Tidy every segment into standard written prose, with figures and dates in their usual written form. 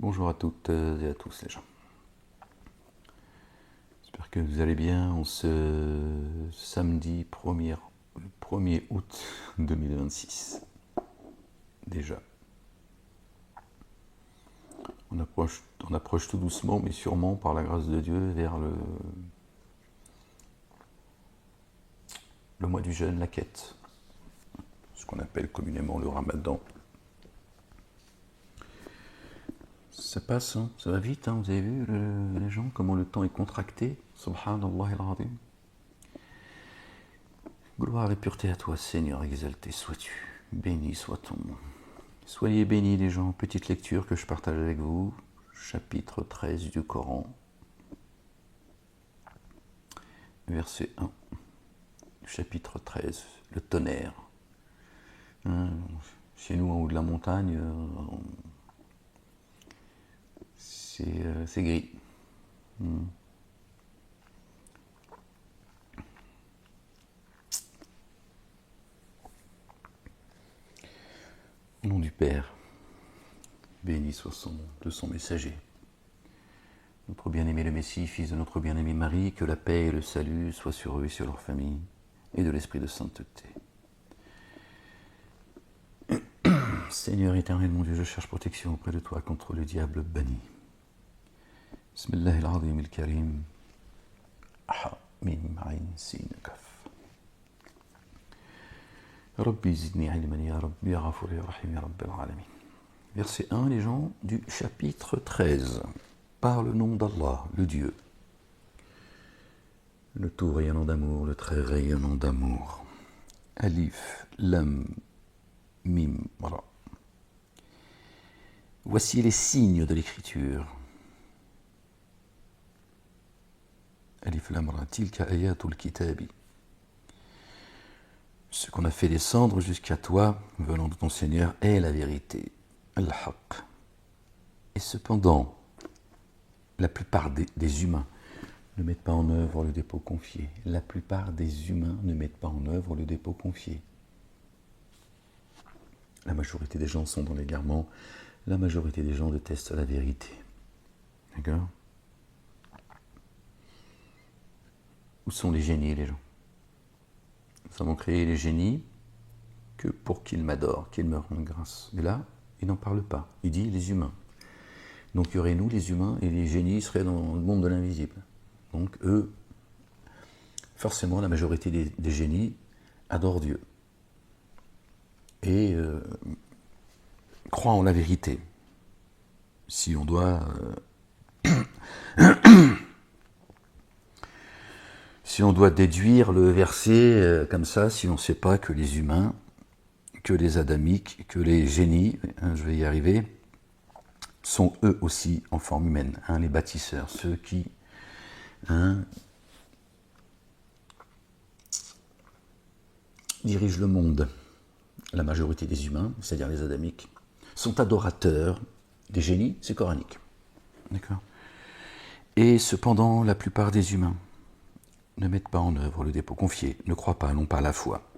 Bonjour à toutes et à tous les gens. J'espère que vous allez bien en ce samedi 1er août 2026. Déjà. On approche tout doucement mais sûrement par la grâce de Dieu vers le mois du jeûne, la quête. Ce qu'on appelle communément le ramadan. Ça passe, hein, ça va vite, hein, vous avez vu les gens, comment le temps est contracté. Subhanallah al-Azim. Gloire et pureté à toi, Seigneur, exalté sois-tu. Béni soit ton nom. Soyez bénis les gens, petite lecture que je partage avec vous, chapitre 13 du Coran, verset 1, chapitre 13, le tonnerre. Chez nous en haut de la montagne, c'est gris. Au nom du Père, béni soit son nom, de son messager. Notre bien-aimé le Messie, fils de notre bien-aimé Marie, que la paix et le salut soient sur eux et sur leur famille, et de l'esprit de sainteté. Seigneur éternel, mon Dieu, je cherche protection auprès de toi contre le diable banni. Bismillahirrahmanirrahim al-Karim. Ha, mim, ayn, sin, kaf. Rabbi zidni ilman ya Rabbi ya Ghafur ya Rahim ya Rabbil alamin. Verset 1, les gens, du chapitre 13. Par le nom d'Allah, le Dieu. Le tout rayonnant d'amour, le très rayonnant d'amour. Alif, Lam, Mim, voilà. Voici les signes de l'écriture. Alif, Lam, Ra, tilka ayatul kitabi. Ce qu'on a fait descendre jusqu'à toi, venant de ton Seigneur, est la vérité. Al-Haq. Et cependant, la plupart des humains ne mettent pas en œuvre le dépôt confié. La plupart des humains ne mettent pas en œuvre le dépôt confié. La majorité des gens sont dans l'égarement. La majorité des gens détestent la vérité. D'accord ? Où sont les génies, les gens ? Nous avons créé les génies que pour qu'ils m'adorent, qu'ils me rendent grâce. Et là, il n'en parle pas. Il dit les humains. Donc il y aurait nous, les humains, et les génies seraient dans le monde de l'invisible. Donc eux, forcément, la majorité des génies adorent Dieu. Et croient en la vérité. Si on doit... si on doit déduire le verset comme ça, si on ne sait pas que les humains, que les adamiques, que les génies, je vais y arriver, sont eux aussi en forme humaine, les bâtisseurs, ceux qui dirigent le monde. La majorité des humains, c'est-à-dire les adamiques, sont adorateurs des génies, c'est coranique. D'accord ? Et cependant, la plupart des humains ne mettent pas en œuvre le dépôt confié, ne croient pas, n'ont pas la foi.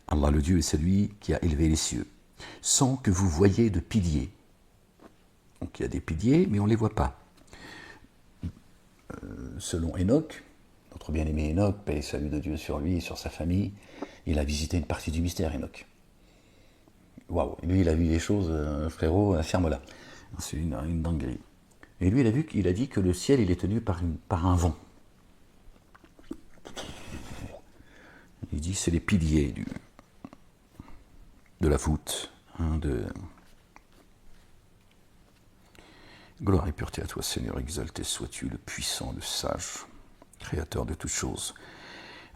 Allah le Dieu est celui qui a élevé les cieux, sans que vous voyiez de piliers. Donc il y a des piliers, mais on ne les voit pas. Selon Enoch, notre bien-aimé Enoch, paix et salut de Dieu sur lui et sur sa famille, il a visité une partie du mystère, Enoch. Waouh, lui il a vu des choses, frérot, ferme-la. C'est une dinguerie. Et lui il a dit que le ciel il est tenu par un vent. Il dit c'est les piliers de la voûte, de... Gloire et pureté à toi, Seigneur, exalté sois-tu, le puissant, le sage, créateur de toutes choses.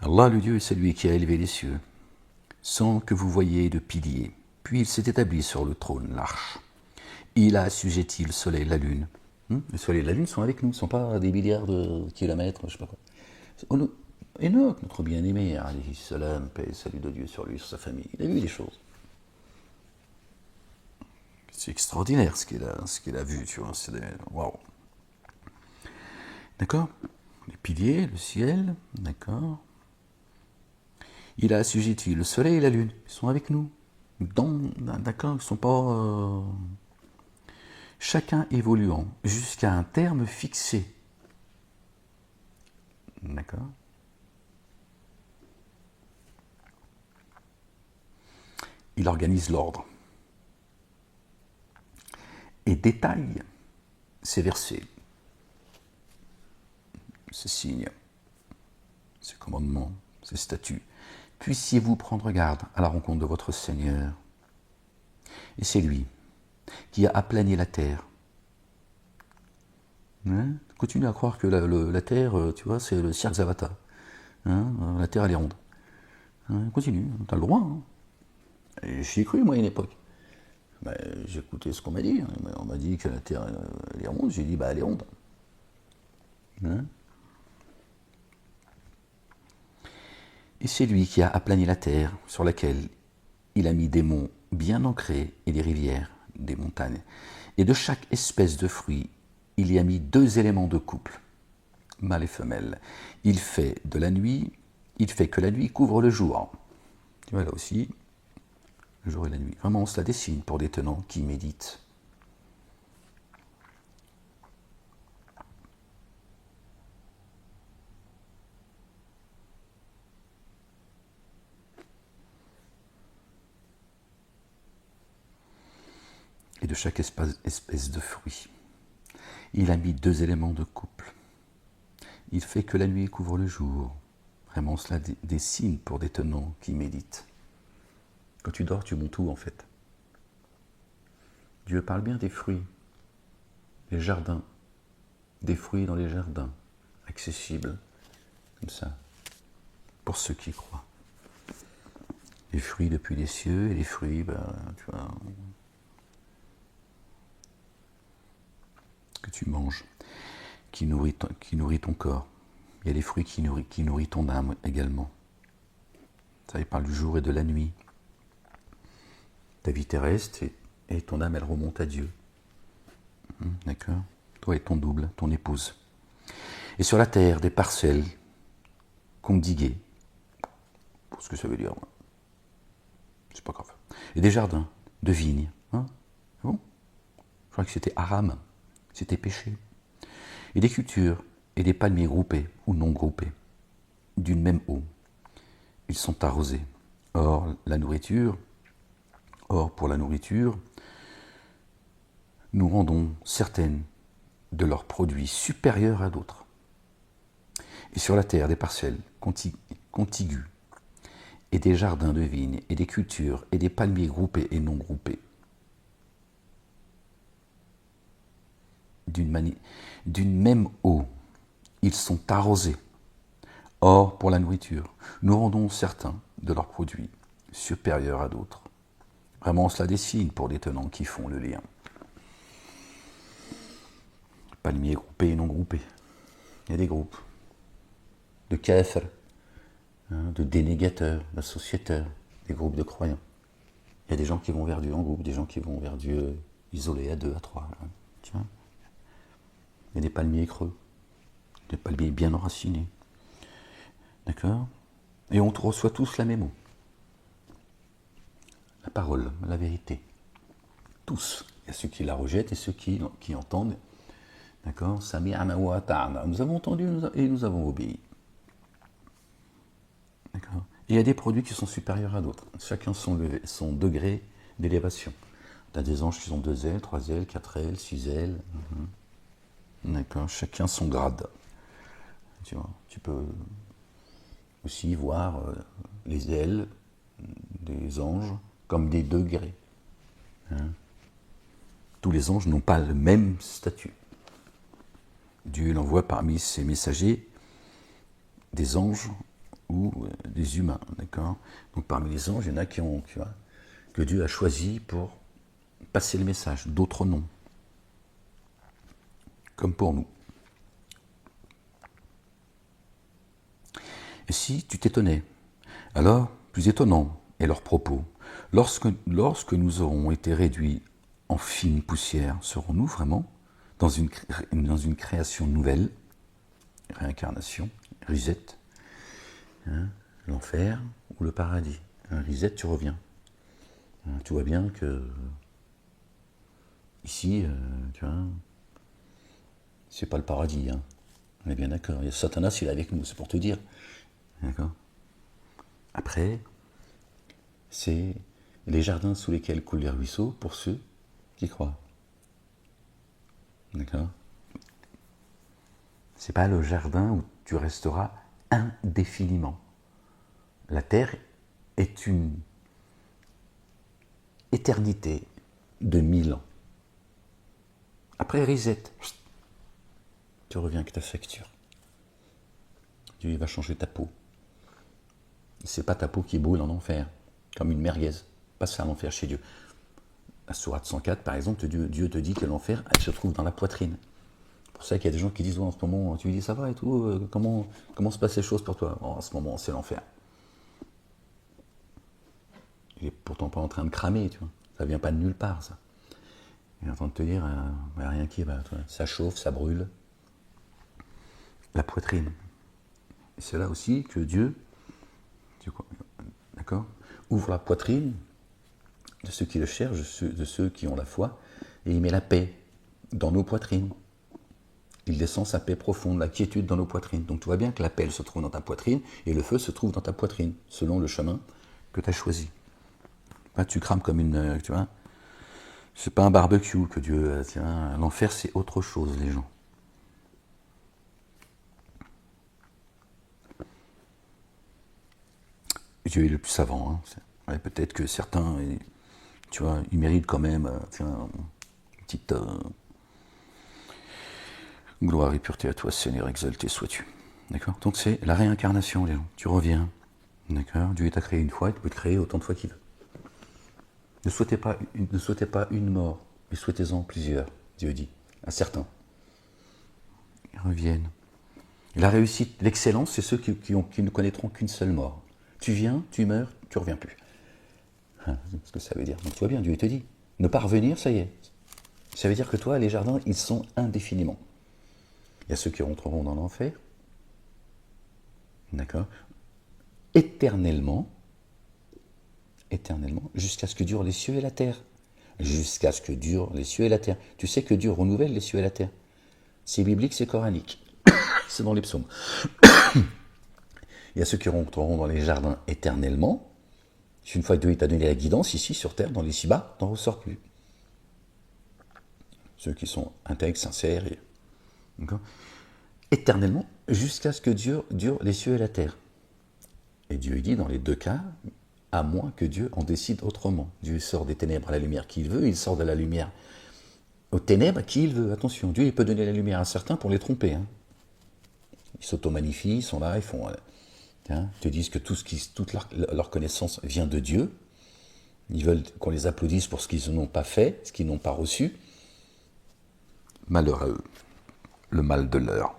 Allah, le Dieu, est celui qui a élevé les cieux, sans que vous voyiez de piliers. Puis il s'est établi sur le trône, l'arche. Il a assujetti le soleil, la lune. Le soleil et la lune sont avec nous, ne sont pas à des milliards de kilomètres, je ne sais pas quoi. Enoch, notre bien-aimé, alayhi salam, paix et salut de Dieu sur lui, sur sa famille, il a vu des choses. C'est extraordinaire ce qu'il a vu, tu vois. C'est waouh. D'accord ? Les piliers, le ciel, d'accord. Il a assujetti le soleil et la lune. Ils sont avec nous. D'accord ? Ils chacun évoluant jusqu'à un terme fixé. D'accord? Il organise l'ordre et détaille ses versets, ses signes, ses commandements, ses statuts. Puissiez-vous prendre garde à la rencontre de votre Seigneur. Et c'est lui qui a aplani la terre. Hein? Continue à croire que la terre, tu vois, c'est le cirque Zavata. Hein? La terre, elle est ronde. Hein? Continue, t'as le droit. Hein? Et j'y ai cru, moi, à une époque. Ben, j'ai écouté ce qu'on m'a dit. Hein. On m'a dit que la terre, elle est ronde. J'ai dit, bah, elle est ronde. Hein? Et c'est lui qui a aplani la terre, sur laquelle il a mis des monts bien ancrés et des rivières, des montagnes. Et de chaque espèce de fruit, il y a mis 2 éléments de couple, mâle et femelle. Il fait que la nuit couvre le jour. Tu vois là aussi, le jour et la nuit. Vraiment, on se la dessine pour des tenants qui méditent. Et de chaque espèce de fruit, il a mis 2 éléments de couple. Il fait que la nuit couvre le jour. Vraiment, cela dessine pour des tenants qui méditent. Quand tu dors, tu montes où en fait? Dieu parle bien des fruits, des jardins, des fruits dans les jardins, accessibles, comme ça, pour ceux qui croient. Les fruits depuis les cieux et les fruits, tu vois, que tu manges, qui nourrit ton corps. Il y a les fruits qui nourrissent ton âme également. Ça, il parle du jour et de la nuit. Ta vie terrestre et ton âme, elle remonte à Dieu. D'accord? Toi et ton double, ton épouse. Et sur la terre, des parcelles condiguées. Pour ce que ça veut dire, c'est pas grave. Et des jardins de vignes. Hein? Bon? Je crois que c'était haram, c'était péché. Et des cultures et des palmiers groupés ou non groupés, d'une même eau. Ils sont arrosés. Or, pour la nourriture, nous rendons certaines de leurs produits supérieurs à d'autres. Et sur la terre, des parcelles contiguës, et des jardins de vignes, et des cultures, et des palmiers groupés et non groupés. D'une même eau, ils sont arrosés. Or, pour la nourriture, nous rendons certains de leurs produits supérieurs à d'autres. Vraiment, cela dessine pour des tenants qui font le lien. Palmiers groupés et non groupés. Il y a des groupes de kafir, de dénégateurs, d'associateurs, des groupes de croyants. Il y a des gens qui vont vers Dieu en groupe, des gens qui vont vers Dieu isolés à 2, à 3. Tu vois ? Il y a des palmiers creux, des palmiers bien enracinés. D'accord ? Et on reçoit tous la même eau. La parole, la vérité. Tous. Il y a ceux qui la rejettent et ceux qui entendent. D'accord ? Sami'na wa ata'na. Nous avons entendu et nous avons obéi. D'accord ? Et il y a des produits qui sont supérieurs à d'autres. Chacun son degré d'élévation. Tu as des anges qui ont 2 ailes, 3 ailes, 4 ailes, 6 ailes. D'accord ? Chacun son grade. Tu vois, tu peux aussi voir les ailes des anges comme des degrés. Tous les anges n'ont pas le même statut. Dieu l'envoie parmi ses messagers des anges ou des humains, d'accord ? Donc parmi les anges, il y en a que Dieu a choisi pour passer le message, d'autres non. Comme pour nous. Et si tu t'étonnais, alors plus étonnant est leur propos. Lorsque nous aurons été réduits en fine poussière, serons-nous vraiment dans une création nouvelle, réincarnation, reset, l'enfer ou le paradis. Un reset, tu reviens. Tu vois bien que Ici, tu vois, c'est pas le paradis, hein. On est bien d'accord. Il y a Satanas, il est avec nous, c'est pour te dire. D'accord. Après, c'est les jardins sous lesquels coulent les ruisseaux pour ceux qui croient. D'accord. C'est pas le jardin où tu resteras indéfiniment. La terre est une éternité de 1000 ans. Après, reset. Tu reviens avec ta facture. Dieu va changer ta peau. C'est pas ta peau qui brûle en enfer, comme une merguez. Pas ça l'enfer chez Dieu. La sourate 104, par exemple, Dieu te dit que l'enfer, elle se trouve dans la poitrine. C'est pour ça qu'il y a des gens qui disent, oh, en ce moment, tu lui dis, ça va et tout, comment se passent les choses pour toi? Oh, en ce moment, c'est l'enfer. Il est pourtant pas en train de cramer, tu vois. Ça vient pas de nulle part, ça. Il est en train de te dire, rien qui va, toi. Ça chauffe, ça brûle. La poitrine. Et c'est là aussi que Dieu, d'accord, ouvre la poitrine de ceux qui le cherchent, de ceux qui ont la foi, et il met la paix dans nos poitrines. Il descend sa paix profonde, la quiétude dans nos poitrines. Donc tu vois bien que la paix elle se trouve dans ta poitrine et le feu se trouve dans ta poitrine, selon le chemin que tu as choisi. Pas tu crames comme une, tu vois, c'est pas un barbecue que Dieu, tiens, l'enfer c'est autre chose, les gens. Dieu est le plus savant. Hein. Ouais, peut-être que certains, tu vois, ils méritent quand même, tiens, une petite gloire et pureté à toi, Seigneur, exalté sois-tu. D'accord. Donc c'est la réincarnation, les gens. Tu reviens. D'accord. Dieu t'a créé une fois, il peut te créer autant de fois qu'il veut. Ne souhaitez pas une mort, mais souhaitez-en plusieurs, Dieu dit, à certains. Ils reviennent. Et la réussite, l'excellence, c'est ceux qui ne connaîtront qu'une seule mort. Tu viens, tu meurs, tu ne reviens plus. C'est ce que ça veut dire. Donc tu vois bien, Dieu te dit, ne pas revenir, ça y est. Ça veut dire que toi, les jardins, ils sont indéfiniment. Il y a ceux qui rentreront dans l'enfer, d'accord, éternellement, jusqu'à ce que durent les cieux et la terre. Jusqu'à ce que durent les cieux et la terre. Tu sais que Dieu renouvelle les cieux et la terre. C'est biblique, c'est coranique. C'est dans les psaumes. Il y a ceux qui rentreront dans les jardins éternellement. Une fois que Dieu t'a donné la guidance ici sur terre, dans les ci-bas, t'en ressors plus. Ceux qui sont intègres, sincères, éternellement, jusqu'à ce que Dieu dure les cieux et la terre. Et Dieu dit dans les deux cas, à moins que Dieu en décide autrement. Dieu sort des ténèbres à la lumière qui il veut, il sort de la lumière aux ténèbres qui il veut. Attention, Dieu il peut donner la lumière à certains pour les tromper. Hein. Ils s'auto-magnifient, ils sont là, ils font... Ils te disent que toute leur connaissance vient de Dieu. Ils veulent qu'on les applaudisse pour ce qu'ils n'ont pas fait, ce qu'ils n'ont pas reçu. Malheur à eux, le mal de l'heure.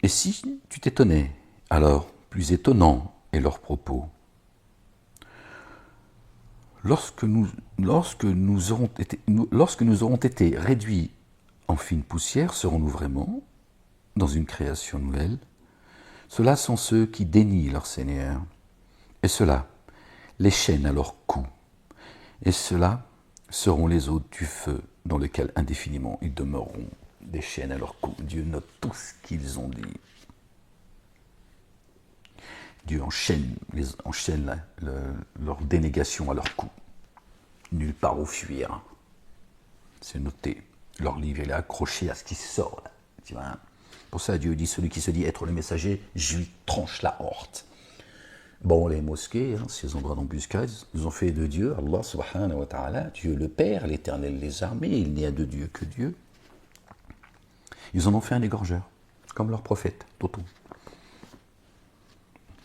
Et si tu t'étonnais, alors plus étonnant est leur propos. Lorsque nous aurons été réduits en fine poussière, serons-nous vraiment dans une création nouvelle? Ceux-là sont ceux qui dénient leur Seigneur, et ceux-là les chaînent à leur cou, et ceux-là seront les hôtes du feu dans lequel indéfiniment ils demeureront, des chaînes à leur cou. Dieu note tout ce qu'ils ont dit. Dieu enchaîne leur dénégation à leur cou. Nulle part où fuir. C'est noté. Leur livre est accroché à ce qui sort. Là. Tu vois, pour ça, Dieu dit, celui qui se dit être le messager, je lui tranche la horte. Bon, les mosquées, ces endroits d'embuscade, ils ont fait de Dieu, Allah subhanahu wa ta'ala, Dieu le Père, l'Éternel des armées, il n'y a de Dieu que Dieu. Ils en ont fait un égorgeur, comme leur prophète, Toto.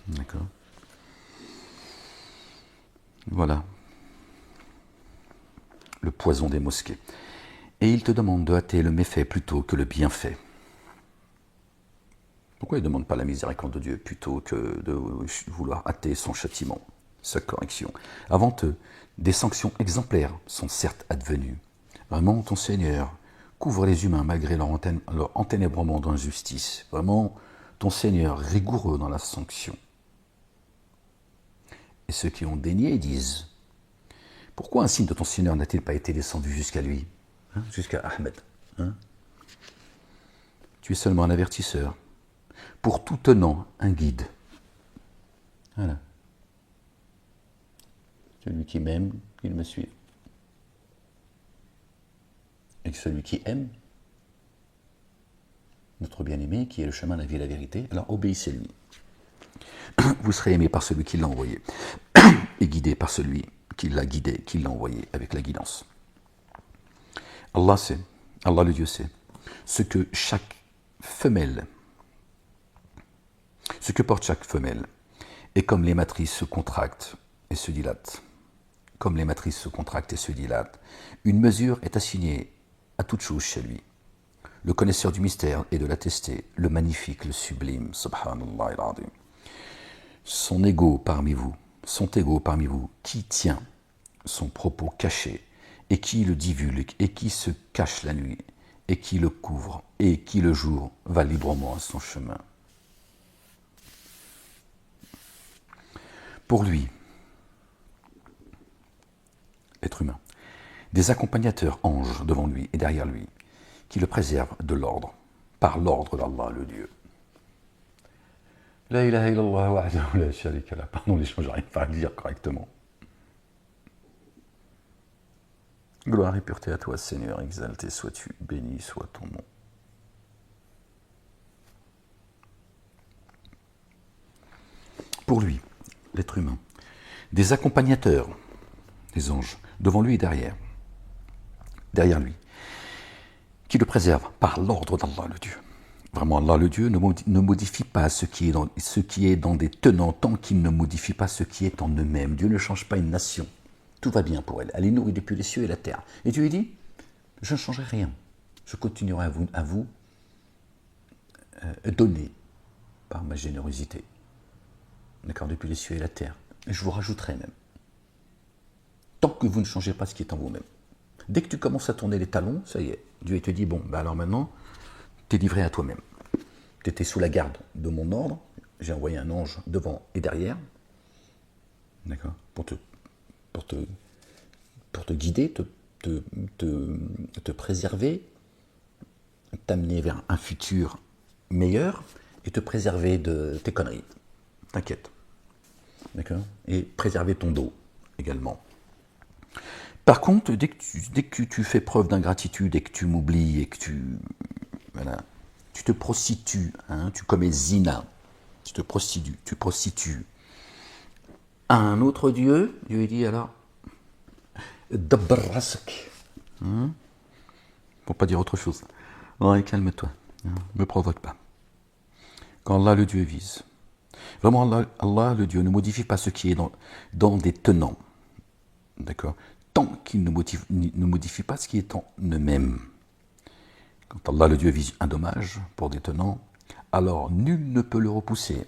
D'accord. Voilà. Le poison des mosquées. Et il te demande de hâter le méfait plutôt que le bienfait. Pourquoi il ne demande pas la miséricorde de Dieu plutôt que de vouloir hâter son châtiment, sa correction? Avant eux, des sanctions exemplaires sont certes advenues. Vraiment, ton Seigneur couvre les humains malgré leur enténébrement d'injustice. Vraiment, ton Seigneur rigoureux dans la sanction. Et ceux qui ont dénié disent, Pourquoi un signe de ton Seigneur n'a-t-il pas été descendu jusqu'à lui, jusqu'à Ahmed, Tu es seulement un avertisseur. Pour tout tenant, un guide. Voilà. Celui qui m'aime, qu'il me suive. Et celui qui aime, notre bien-aimé, qui est le chemin, la vie et la vérité, alors obéissez-lui. Vous serez aimé par celui qui l'a envoyé, et guidé par celui qui l'a guidé, qui l'a envoyé avec la guidance. Allah sait, Allah le Dieu sait, ce que porte chaque femelle, et comme les matrices se contractent et se dilatent, une mesure est assignée à toute chose chez lui. Le connaisseur du mystère et de l'attesté, le magnifique, le sublime, subhanallah al-azim. Son ego parmi vous, qui tient son propos caché, et qui le divulgue, et qui se cache la nuit, et qui le couvre, et qui le jour va librement à son chemin. Pour lui, l'être humain, des accompagnateurs anges devant lui et derrière lui, qui le préservent de l'ordre, par l'ordre d'Allah le Dieu. La ilaha illallah wahdahu la sharika lah. Pardon, les choses, j'arrive pas à le dire correctement. Gloire et pureté à toi, Seigneur, exalté sois-tu, béni soit ton nom. Pour lui, l'être humain, des accompagnateurs, des anges, devant lui et derrière lui, qui le préservent par l'ordre d'Allah le Dieu. Vraiment, Allah le Dieu ne modifie pas ce qui est dans des tenants tant qu'il ne modifie pas ce qui est en eux-mêmes. Dieu ne change pas une nation. Tout va bien pour elle. Elle est nourrie depuis les cieux et la terre. Et Dieu lui dit, je ne changerai rien. Je continuerai à vous donner par ma générosité. D'accord, depuis les cieux et la terre. Et je vous rajouterai même. Tant que vous ne changez pas ce qui est en vous-même. Dès que tu commences à tourner les talons, ça y est. Dieu te dit, bon, ben alors maintenant, tu es livré à toi-même. Tu étais sous la garde de mon ordre. J'ai envoyé un ange devant et derrière. D'accord, pour te guider, te préserver, t'amener vers un futur meilleur et te préserver de tes conneries. T'inquiète. D'accord ? Et préserver ton dos également. Par contre, dès que tu fais preuve d'ingratitude et que tu m'oublies et que tu te prostitues, tu commets zina, tu prostitues à un autre Dieu, Dieu dit alors, dabbarrasak, pour pas dire autre chose. Ouais, calme-toi, me provoque pas. Quand Allah le Dieu vise, vraiment Allah le Dieu ne modifie pas ce qui est dans des tenants, d'accord, tant qu'il ne modifie pas ce qui est en eux-mêmes. Quand Allah le Dieu vise un dommage pour des tenants, alors nul ne peut le repousser.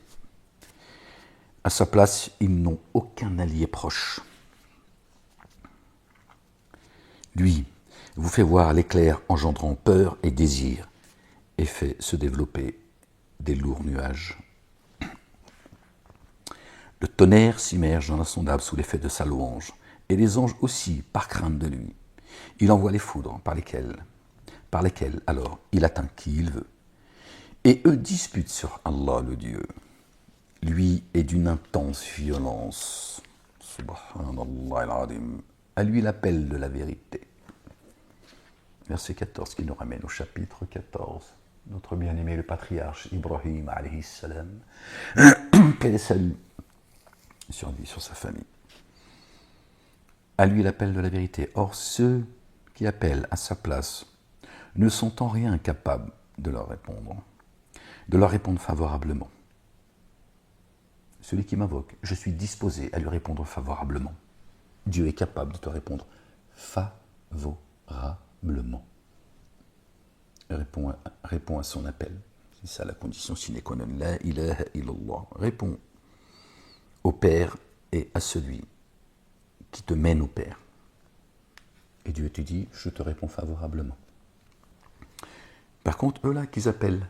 À sa place, ils n'ont aucun allié proche. Lui vous fait voir l'éclair engendrant peur et désir et fait se développer des lourds nuages. Le tonnerre s'immerge dans l'insondable sous l'effet de sa louange, et les anges aussi par crainte de lui. Il envoie les foudres par lesquelles alors il atteint qui il veut. Et eux disputent sur Allah le Dieu. Lui est d'une intense violence. Subhanallah al-Azim. À lui l'appel de la vérité. Verset 14 qui nous ramène au chapitre 14. Notre bien-aimé le patriarche Ibrahim alayhi salam. Quel est salut sur lui, sur sa famille. À lui l'appel de la vérité. Or ceux qui appellent à sa place ne sont en rien capables de leur répondre favorablement. Celui qui m'invoque, je suis disposé à lui répondre favorablement. Dieu est capable de te répondre favorablement. Réponds à son appel. C'est ça la condition sine qua non. La ilaha illallah. Réponds au Père et à celui qui te mène au Père. Et Dieu te dit, je te réponds favorablement. Par contre, eux là, qu'ils appellent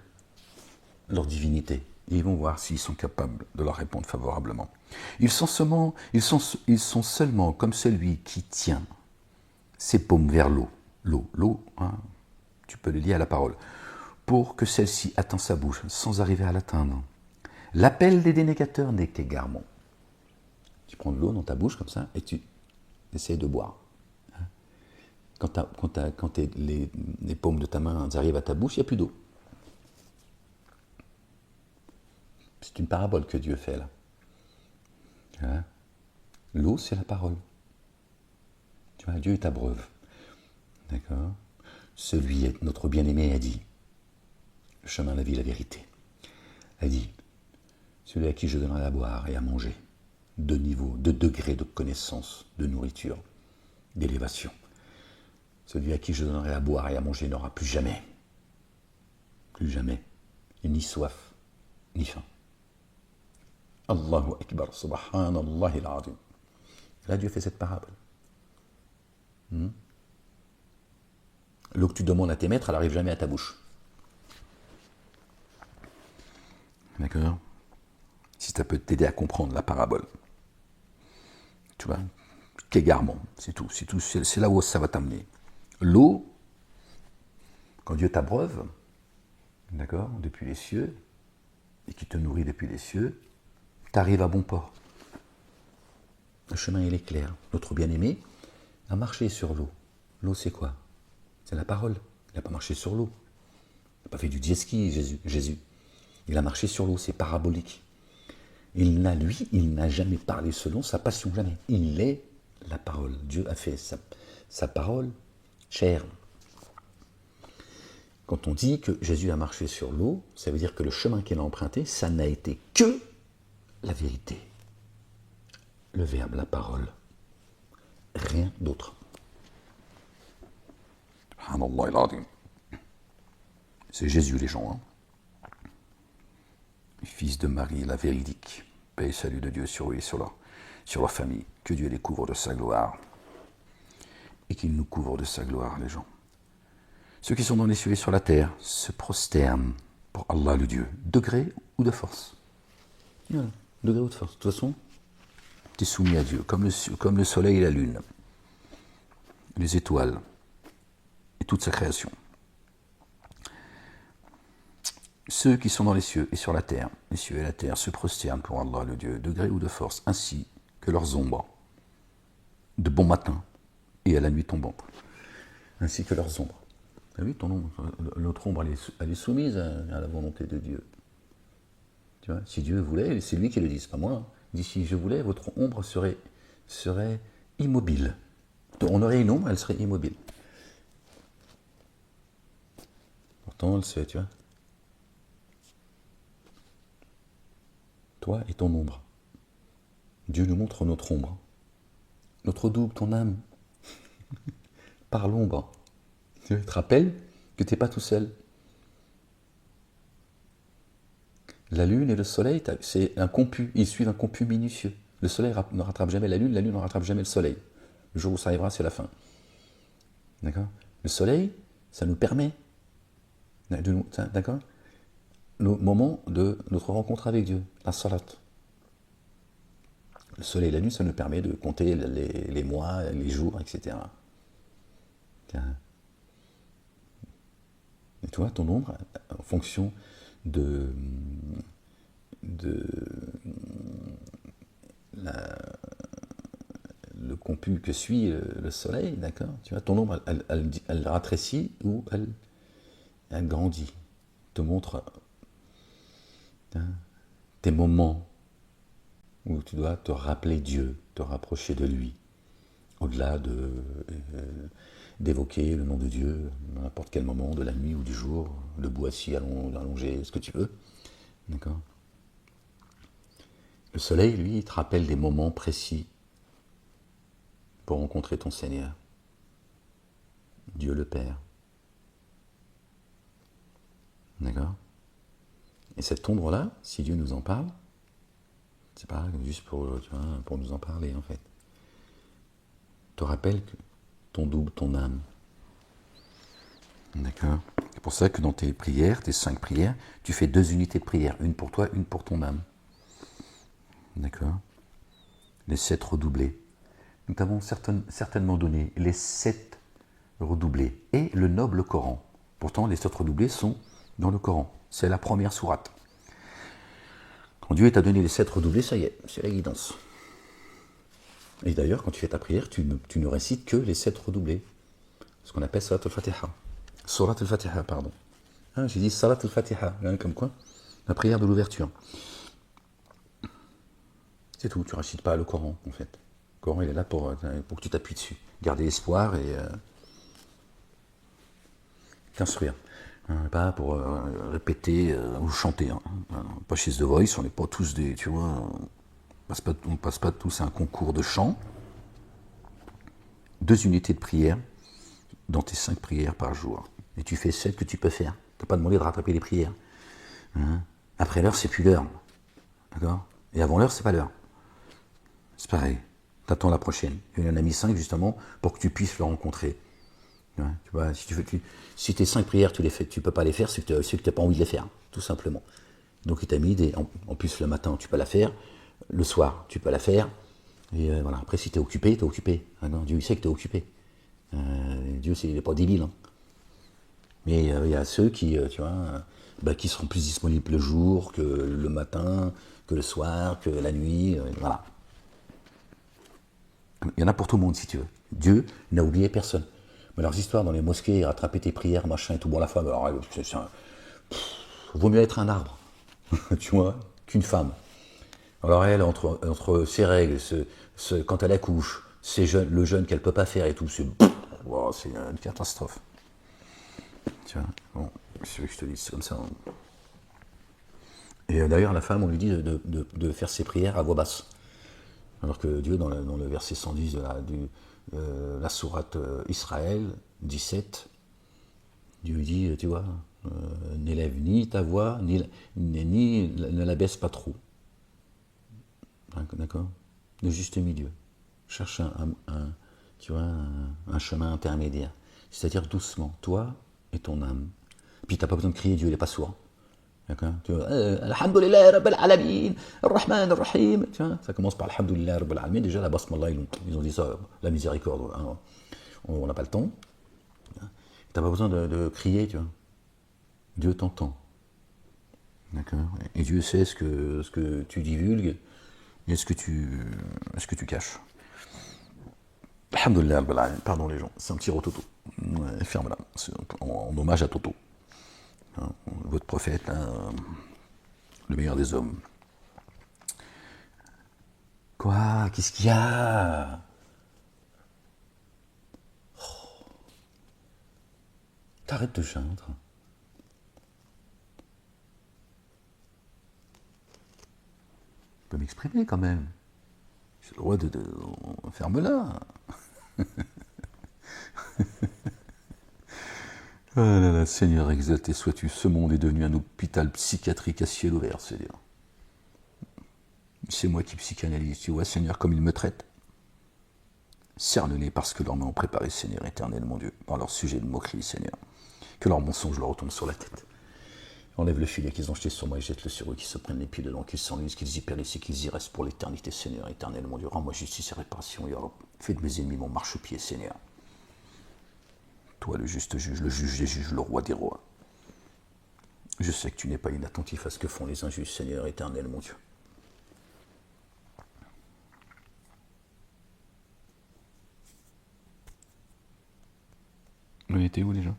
leur divinité, et ils vont voir s'ils sont capables de leur répondre favorablement. Ils sont seulement comme celui qui tient ses paumes vers l'eau. L'eau, hein, tu peux le lier à la parole, pour que celle-ci atteigne sa bouche sans arriver à l'atteindre. L'appel des dénégateurs n'est qu'égarement. Tu prends de l'eau dans ta bouche comme ça et tu essayes de boire. Quand les paumes de ta main arrivent à ta bouche, il n'y a plus d'eau. C'est une parabole que Dieu fait là. Hein? L'eau, c'est la parole. Tu vois, Dieu est abreuve. D'accord? Celui, notre bien-aimé, a dit, le chemin, la vie, la vérité, a dit, celui à qui je donnerai à boire et à manger, de niveaux, de degrés de connaissance, de nourriture, d'élévation. Celui à qui je donnerai à boire et à manger n'aura plus jamais, ni soif, ni faim. Allahu Akbar, subhanallah al-azim. Là, Dieu fait cette parabole. L'eau que tu demandes à tes maîtres, elle n'arrive jamais à ta bouche. D'accord? Si ça peut t'aider à comprendre la parabole. Tu vois? Qu'égarement, c'est tout. C'est là où ça va t'amener. L'eau, quand Dieu t'abreuve, d'accord, depuis les cieux, et qui te nourrit depuis les cieux, t'arrives à bon port. Le chemin, il est clair. Notre bien-aimé a marché sur l'eau. L'eau, c'est quoi? C'est la parole. Il n'a pas marché sur l'eau. Il n'a pas fait du jet ski, Jésus. Il a marché sur l'eau, c'est parabolique. Il n'a jamais parlé selon sa passion, jamais. Il est la parole. Dieu a fait sa parole chère. Quand on dit que Jésus a marché sur l'eau, ça veut dire que le chemin qu'il a emprunté, ça n'a été que la vérité. Le verbe, la parole. Rien d'autre. C'est Jésus, les gens. Hein. Fils de Marie, la véridique. Paix et salut de Dieu sur eux et sur leur famille. Que Dieu les couvre de sa gloire. Et qu'il nous couvre de sa gloire, les gens. Ceux qui sont dans les cieux et sur la terre se prosternent pour Allah, le Dieu, de gré ou de force. Voilà, de gré ou de force. De toute façon, tu es soumis à Dieu, comme le soleil et la lune, les étoiles et toute sa création. Ceux qui sont dans les cieux et sur la terre, les cieux et la terre, se prosternent pour Allah, le Dieu, de gré ou de force, ainsi que leurs ombres, de bon matin et à la nuit tombante, ainsi que leurs ombres. Ah oui, notre ombre, elle est soumise à la volonté de Dieu. Tu vois, si Dieu voulait, c'est lui qui le dit, c'est pas moi. Il dit, si je voulais, votre ombre serait immobile. On aurait une ombre, elle serait immobile. Pourtant, elle se fait, tu vois. Toi et ton ombre. Dieu nous montre notre ombre. Notre double, ton âme. Par l'ombre. Tu te rappelles que tu n'es pas tout seul. La lune et le soleil, c'est un compu. Ils suivent un compu minutieux. Le soleil ne rattrape jamais la lune ne rattrape jamais le soleil. Le jour où ça arrivera, c'est la fin. D'accord? Le soleil, ça nous permet, d'accord, le moment de notre rencontre avec Dieu, la salat. Le soleil et la lune, ça nous permet de compter les mois, les jours, etc. Et toi, ton ombre, en fonction le compu que suit le soleil, d'accord, tu vois, ton ombre, elle ratrécit ou elle grandit, te montre tes moments où tu dois te rappeler Dieu, te rapprocher de lui, au-delà d'évoquer le nom de Dieu à n'importe quel moment, de la nuit ou du jour, debout, assis, allongé, ce que tu veux. D'accord? Le soleil, lui, il te rappelle des moments précis pour rencontrer ton Seigneur, Dieu le Père. D'accord? Et cette ombre-là, si Dieu nous en parle, c'est pas juste pour nous en parler, en fait. Te rappelle que ton double, ton âme. D'accord? C'est pour ça que dans tes prières, tes 5 prières, tu fais 2 unités de prière, une pour toi, une pour ton âme. D'accord? Les 7 redoublés. Nous t'avons certainement donné les 7 redoublés et le noble Coran. Pourtant, les 7 redoublés sont dans le Coran. C'est la première sourate. Quand Dieu t'a donné les 7 redoublés, ça y est, c'est la guidance. Et d'ailleurs, quand tu fais ta prière, tu ne récites que les 7 redoublés. Ce qu'on appelle Salat al-Fatiha. Surat al-Fatiha, pardon. Ah, j'ai dit Salat al-Fatiha, hein, comme quoi la prière de l'ouverture. C'est tout, tu ne récites pas le Coran, en fait. Le Coran, il est là pour que tu t'appuies dessus. Garder espoir et t'instruire. Pas pour répéter ou chanter. Hein. Pas chez The Voice, on n'est pas tous des... Tu vois, on passe pas tous à un concours de chant. 2 unités de prière dans tes 5 prières par jour. Et tu fais 7 que tu peux faire. Tu n'as pas demandé de rattraper les prières. Hein? Après l'heure, c'est plus l'heure. D'accord? Et avant l'heure, c'est pas l'heure. C'est pareil. T'attends la prochaine. Il y en a mis 5 justement pour que tu puisses le rencontrer. Ouais, tu vois, si tes 5 prières, tu ne peux pas les faire, c'est que tu n'as pas envie de les faire, tout simplement. Donc il t'a mis en plus le matin, tu peux la faire. Le soir, tu peux la faire. Et voilà. Après, si tu es occupé, tu es occupé. Ah non, Dieu il sait que tu es occupé. Dieu, il n'est pas débile. Hein. Mais il y a ceux qui, tu vois, qui seront plus disponibles le jour que le matin, que le soir, que la nuit. Voilà. Il y en a pour tout le monde, si tu veux. Dieu n'a oublié personne. Mais leurs histoires dans les mosquées, rattraper tes prières, machin et tout, bon, la femme, alors, vaut mieux être un arbre, tu vois, qu'une femme. Alors elle, entre ses règles, quand elle accouche, le jeûne qu'elle ne peut pas faire et tout, c'est une catastrophe. Tu vois, bon, c'est que je te dis, c'est comme ça. Hein. Et d'ailleurs, la femme, on lui dit de faire ses prières à voix basse. Alors que Dieu, dans le verset 110 de la sourate Israël 17, Dieu dit, tu vois, n'élève ni ta voix, ni ne la baisse pas trop. D'accord? Le juste milieu. Cherche tu vois, un chemin intermédiaire. C'est-à-dire doucement, toi et ton âme. Puis tu n'as pas besoin de crier, Dieu n'est pas sourd. D'accord? Tu vois, Alhamdulillah Rabbil Alamin, Ar-Rahman Ar-Rahim. Ça commence par Alhamdulillah Rabbil Alamin. Déjà, la basmallah, ils ont dit ça, la miséricorde. Hein. On n'a pas le temps. Tu n'as pas besoin de crier, tu vois. Dieu t'entend. D'accord? Et Dieu sait ce que tu divulgues et ce que tu caches. Alhamdulillah Rabbil Alamin. Pardon les gens, c'est un petit rototo. Ouais, ferme-la. C'est en hommage à Toto. Hein, votre prophète, hein, le meilleur des hommes. Quoi? Qu'est-ce qu'il y a? T'arrêtes de geindre. Je peux m'exprimer quand même. J'ai le droit de ferme-la. Ah là là, Seigneur exalté sois-tu, ce monde est devenu un hôpital psychiatrique à ciel ouvert, Seigneur. C'est moi qui psychanalyse, tu vois, Seigneur, comme ils me traitent. Serre-le-les parce que leurs mains ont préparé, Seigneur éternel, mon Dieu, dans leur sujet de moquerie, Seigneur. Que leurs mensonges leur retournent sur la tête. Enlève le filet qu'ils ont jeté sur moi et jette-le sur eux, qu'ils se prennent les pieds dedans, qu'ils s'ennuient, qu'ils y périssent et qu'ils y restent pour l'éternité, Seigneur éternel, mon Dieu. Rends-moi justice et réparation, et alors, fais de mes ennemis mon marchepied, Seigneur. Toi, le juste juge, le juge des juges, le roi des rois. Je sais que tu n'es pas inattentif à ce que font les injustes, Seigneur éternel, mon Dieu. On était où déjà?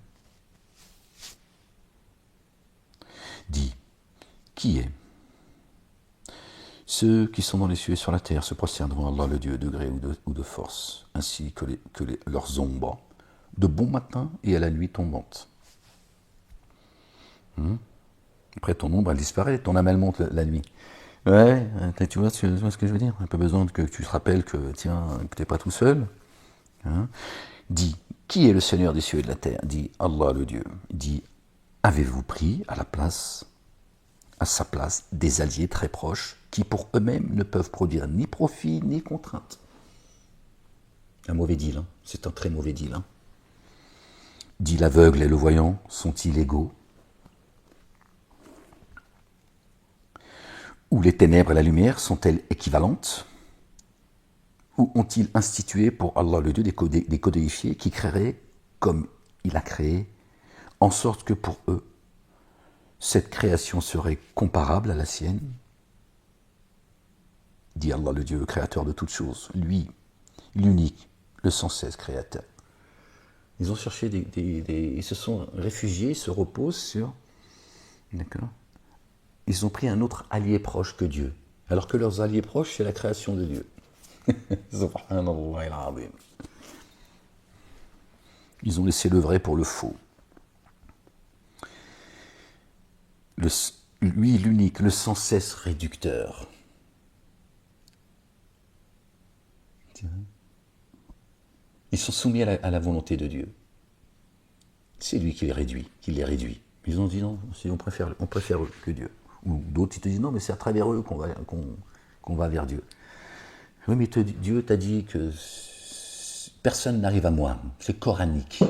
Dis, qui est? Ceux qui sont dans les cieux et sur la terre se prosternent devant Allah, le Dieu, de gré ou de force, ainsi que leurs ombres, de bon matin et à la nuit tombante. Après, ton ombre, elle disparaît, ton âme, elle monte la nuit. Ouais, tu vois ce que je veux dire? Pas besoin que tu te rappelles que, tiens, que tu n'es pas tout seul. Hein? Dis, qui est le Seigneur des cieux et de la terre? Dis, Allah le Dieu. Dis, avez-vous pris à sa place, des alliés très proches qui pour eux-mêmes ne peuvent produire ni profit ni contrainte? Un mauvais deal, hein. C'est un très mauvais deal. Hein. Dit l'aveugle et le voyant sont-ils égaux? Ou les ténèbres et la lumière sont-elles équivalentes? Ou ont-ils institué pour Allah le Dieu des codéifiés qui créeraient comme il a créé, en sorte que pour eux, cette création serait comparable à la sienne? Dit Allah le Dieu, le créateur de toutes choses, lui, l'unique, le sans cesse créateur. Ils ont cherché ils se sont réfugiés, ils se reposent sur... D'accord. Ils ont pris un autre allié proche que Dieu, alors que leurs alliés proches, c'est la création de Dieu. Subhanallah al-azim. Ils ont laissé le vrai pour le faux. Lui, l'unique, le sans cesse réducteur. Ils sont soumis à la volonté de Dieu. C'est lui qui les réduit, Ils ont dit non, on préfère eux que Dieu. Ou d'autres, ils te disent non, mais c'est à travers eux qu'on va vers Dieu. Oui, mais Dieu t'a dit que personne n'arrive à moi. C'est coranique.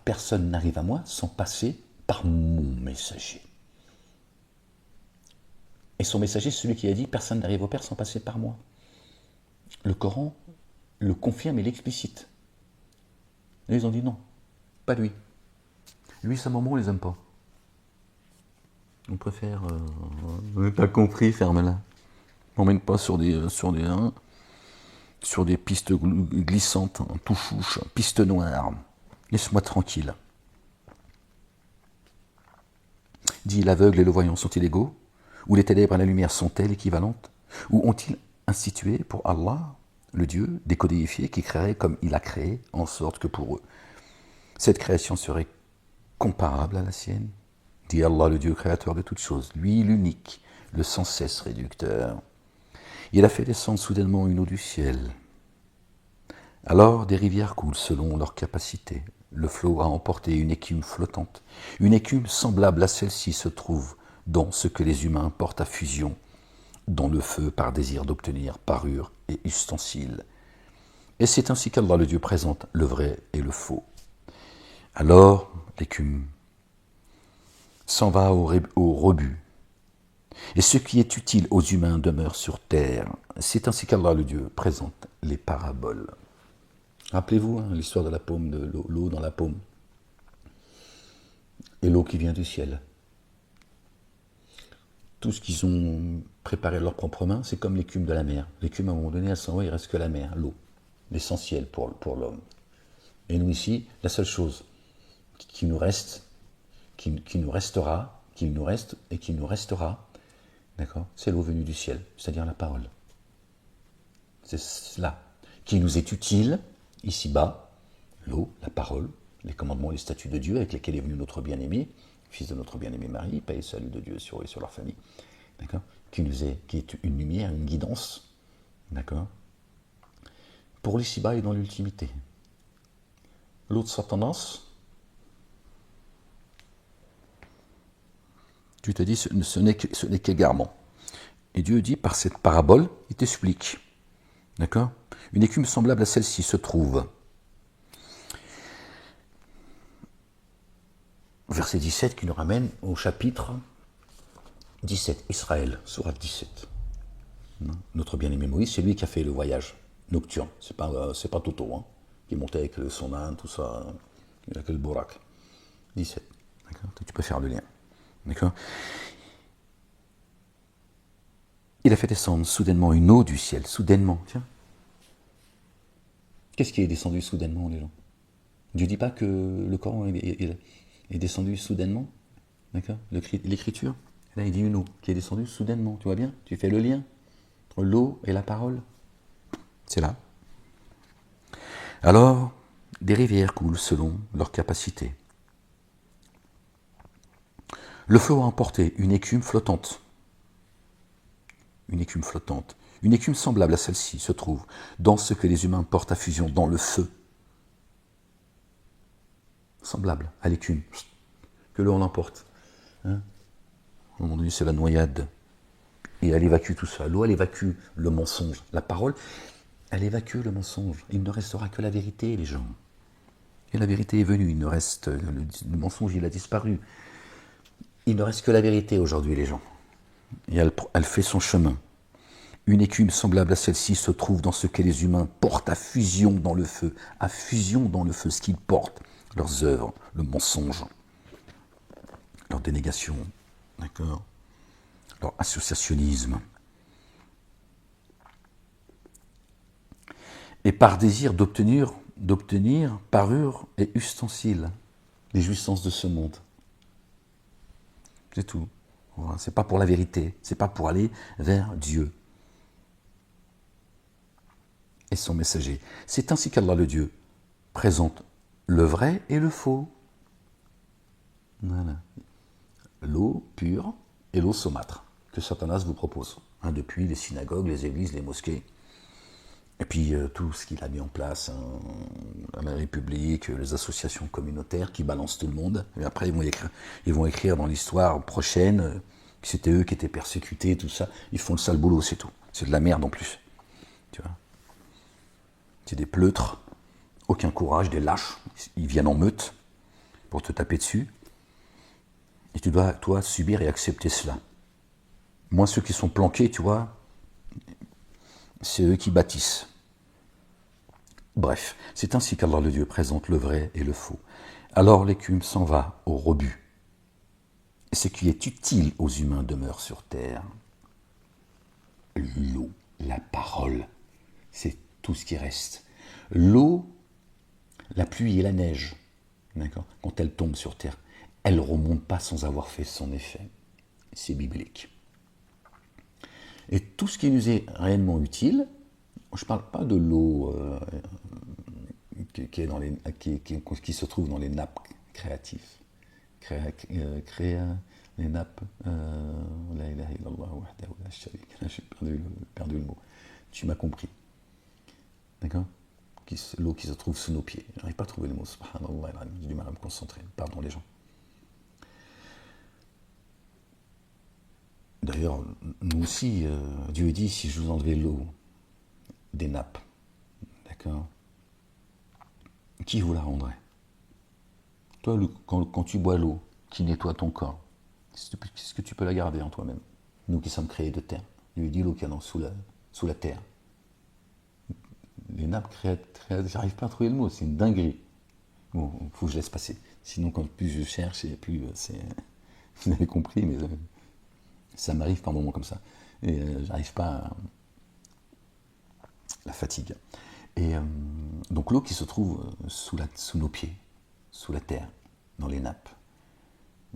Personne n'arrive à moi sans passer par mon messager. Et son messager, c'est celui qui a dit personne n'arrive au Père sans passer par moi. Le Coran le confirme et l'explicite. Et ils ont dit non, pas lui. Lui, sa maman, on les aime pas. On préfère... on n'a pas compris, ferme-la. On mène pas sur des pistes glissantes, tout chouche, pistes noires. Laisse-moi tranquille. Dit l'aveugle et le voyant sont-ils égaux? Ou les ténèbres et la lumière sont-elles équivalentes? Ou ont-ils institué pour Allah, le Dieu, des codéifiés qui créeraient comme il a créé, en sorte que pour eux, cette création serait comparable à la sienne? Dit Allah, le Dieu créateur de toutes choses, lui l'unique, le sans cesse réducteur. Il a fait descendre soudainement une eau du ciel. Alors des rivières coulent selon leur capacité. Le flot a emporté une écume flottante. Une écume semblable à celle-ci se trouve dans ce que les humains portent à fusion, dans le feu par désir d'obtenir parure et ustensiles. Et c'est ainsi qu'Allah le Dieu présente le vrai et le faux. Alors l'écume s'en va au rebut. Et ce qui est utile aux humains demeure sur terre. C'est ainsi qu'Allah le Dieu présente les paraboles. Rappelez-vous l'histoire de la paume, de l'eau dans la paume. Et l'eau qui vient du ciel. Tout ce qu'ils ont préparé de leurs propres mains, c'est comme l'écume de la mer. L'écume, à un moment donné, elle s'en va, il ne reste que la mer, l'eau. L'essentiel pour l'homme. Et nous ici, la seule chose qui nous reste, qui nous restera, qu'il nous reste et qui nous restera, d'accord, c'est l'eau venue du ciel, c'est-à-dire la parole. C'est cela qui nous est utile, ici-bas, l'eau, la parole, les commandements et les statuts de Dieu avec lesquels est venu notre bien-aimé, fils de notre bien-aimé Marie, paix et salut de Dieu sur eux et sur leur famille, d'accord, qui est une lumière, une guidance, d'accord, pour l'ici-bas et dans l'ultimité. L'autre tendance, tu t'as dit, ce n'est qu'égarement. Et Dieu dit, par cette parabole, il t'explique. D'accord? Une écume semblable à celle-ci se trouve. Verset 17 qui nous ramène au chapitre 17, Israël, sourate 17. Notre bien-aimé Moïse, c'est lui qui a fait le voyage nocturne. C'est pas Toto, qui montait avec son âne, tout ça, avec le Borak. 17. D'accord? Tu peux faire le lien. D'accord? Il a fait descendre soudainement une eau du ciel. Soudainement, tiens. Qu'est-ce qui est descendu soudainement, les gens? Dieu ne dit pas que le Coran est descendu soudainement. D'accord? L'écriture. Là, il dit une eau qui est descendue soudainement. Tu vois bien? Tu fais le lien entre l'eau et la parole. C'est là. Alors, des rivières coulent selon leur capacité. Le flot a emporté une écume flottante. Une écume flottante. Une écume semblable à celle-ci se trouve dans ce que les humains portent à fusion, dans le feu. Semblable à l'écume que l'eau l'emporte. À un moment donné, c'est la noyade. Et elle évacue tout ça. L'eau, elle évacue le mensonge. La parole, elle évacue le mensonge. Il ne restera que la vérité, les gens. Et la vérité est venue. Il ne reste, le mensonge, il a disparu. Il ne reste que la vérité aujourd'hui, les gens. Et elle fait son chemin. Une écume semblable à celle-ci se trouve dans ce que les humains portent à fusion dans le feu. À fusion dans le feu, ce qu'ils portent, leurs œuvres, le mensonge, leur dénégation, d'accord, leur associationnisme. Et par désir d'obtenir parure et ustensile les jouissances de ce monde. C'est tout. Voilà. C'est pas pour la vérité, c'est pas pour aller vers Dieu et son messager. C'est ainsi qu'Allah le Dieu présente le vrai et le faux. Voilà. L'eau pure et l'eau saumâtre que Satanas vous propose, depuis les synagogues, les églises, les mosquées. Et puis tout ce qu'il a mis en place, la République, les associations communautaires qui balancent tout le monde. Et après, ils vont écrire dans l'histoire prochaine que c'était eux qui étaient persécutés, tout ça. Ils font le sale boulot, c'est tout. C'est de la merde en plus. Tu vois. C'est des pleutres, aucun courage, des lâches. Ils viennent en meute pour te taper dessus. Et tu dois, toi, subir et accepter cela. Moi, ceux qui sont planqués, tu vois, c'est eux qui bâtissent. Bref, c'est ainsi qu'Allah le Dieu présente le vrai et le faux. Alors l'écume s'en va au rebut. Et ce qui est utile aux humains demeure sur terre. L'eau, la parole, c'est tout ce qui reste. L'eau, la pluie et la neige, d'accord, quand elles tombent sur terre, elles ne remontent pas sans avoir fait son effet. C'est biblique. Et tout ce qui nous est réellement utile, je ne parle pas de l'eau qui se trouve dans les nappes créatives. Les nappes. La ilaha illallah wahdahu la sharika lahu. J'ai perdu le mot. Tu m'as compris. D'accord? L'eau qui se trouve sous nos pieds. Je n'arrive pas à trouver le mot. Subhanallah, j'ai du mal à me concentrer. Pardon les gens. D'ailleurs, nous aussi, Dieu dit, si je vous enlevais l'eau des nappes, d'accord, qui vous la rendrait? Toi, quand tu bois l'eau qui nettoie ton corps, est-ce que tu peux la garder en toi-même? Nous qui sommes créés de terre. Dieu dit l'eau qui est sous la terre. Les nappes créatives, j'arrive pas à trouver le mot, c'est une dinguerie. Bon, il faut que je laisse passer. Sinon, quand plus je cherche, et plus c'est... Vous avez compris, mais... ça m'arrive par moments comme ça. Et j'arrive pas à... La fatigue. Et donc l'eau qui se trouve sous nos pieds, sous la terre, dans les nappes.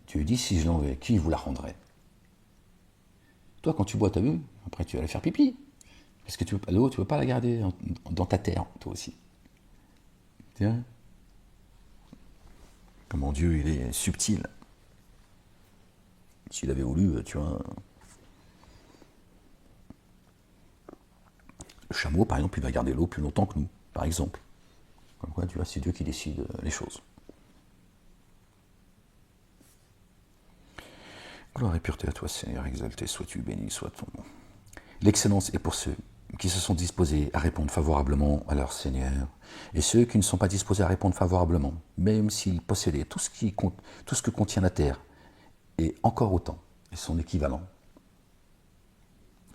Dieu dit, si je l'enlevais, qui vous la rendrait? Toi, quand tu bois, t'as vu? Après, tu vas aller faire pipi. Parce que l'eau, tu ne veux pas la garder dans ta terre, toi aussi. Tu vois? Comment Dieu, il est subtil. S'il avait voulu, tu vois... Le chameau, par exemple, il va garder l'eau plus longtemps que nous, par exemple. Comme quoi, tu vois, c'est Dieu qui décide les choses. Gloire et pureté à toi, Seigneur, exalté sois-tu, béni soit ton nom. L'excellence est pour ceux qui se sont disposés à répondre favorablement à leur Seigneur, et ceux qui ne sont pas disposés à répondre favorablement, même s'ils possédaient tout ce que contient la terre, et encore autant, et son équivalent,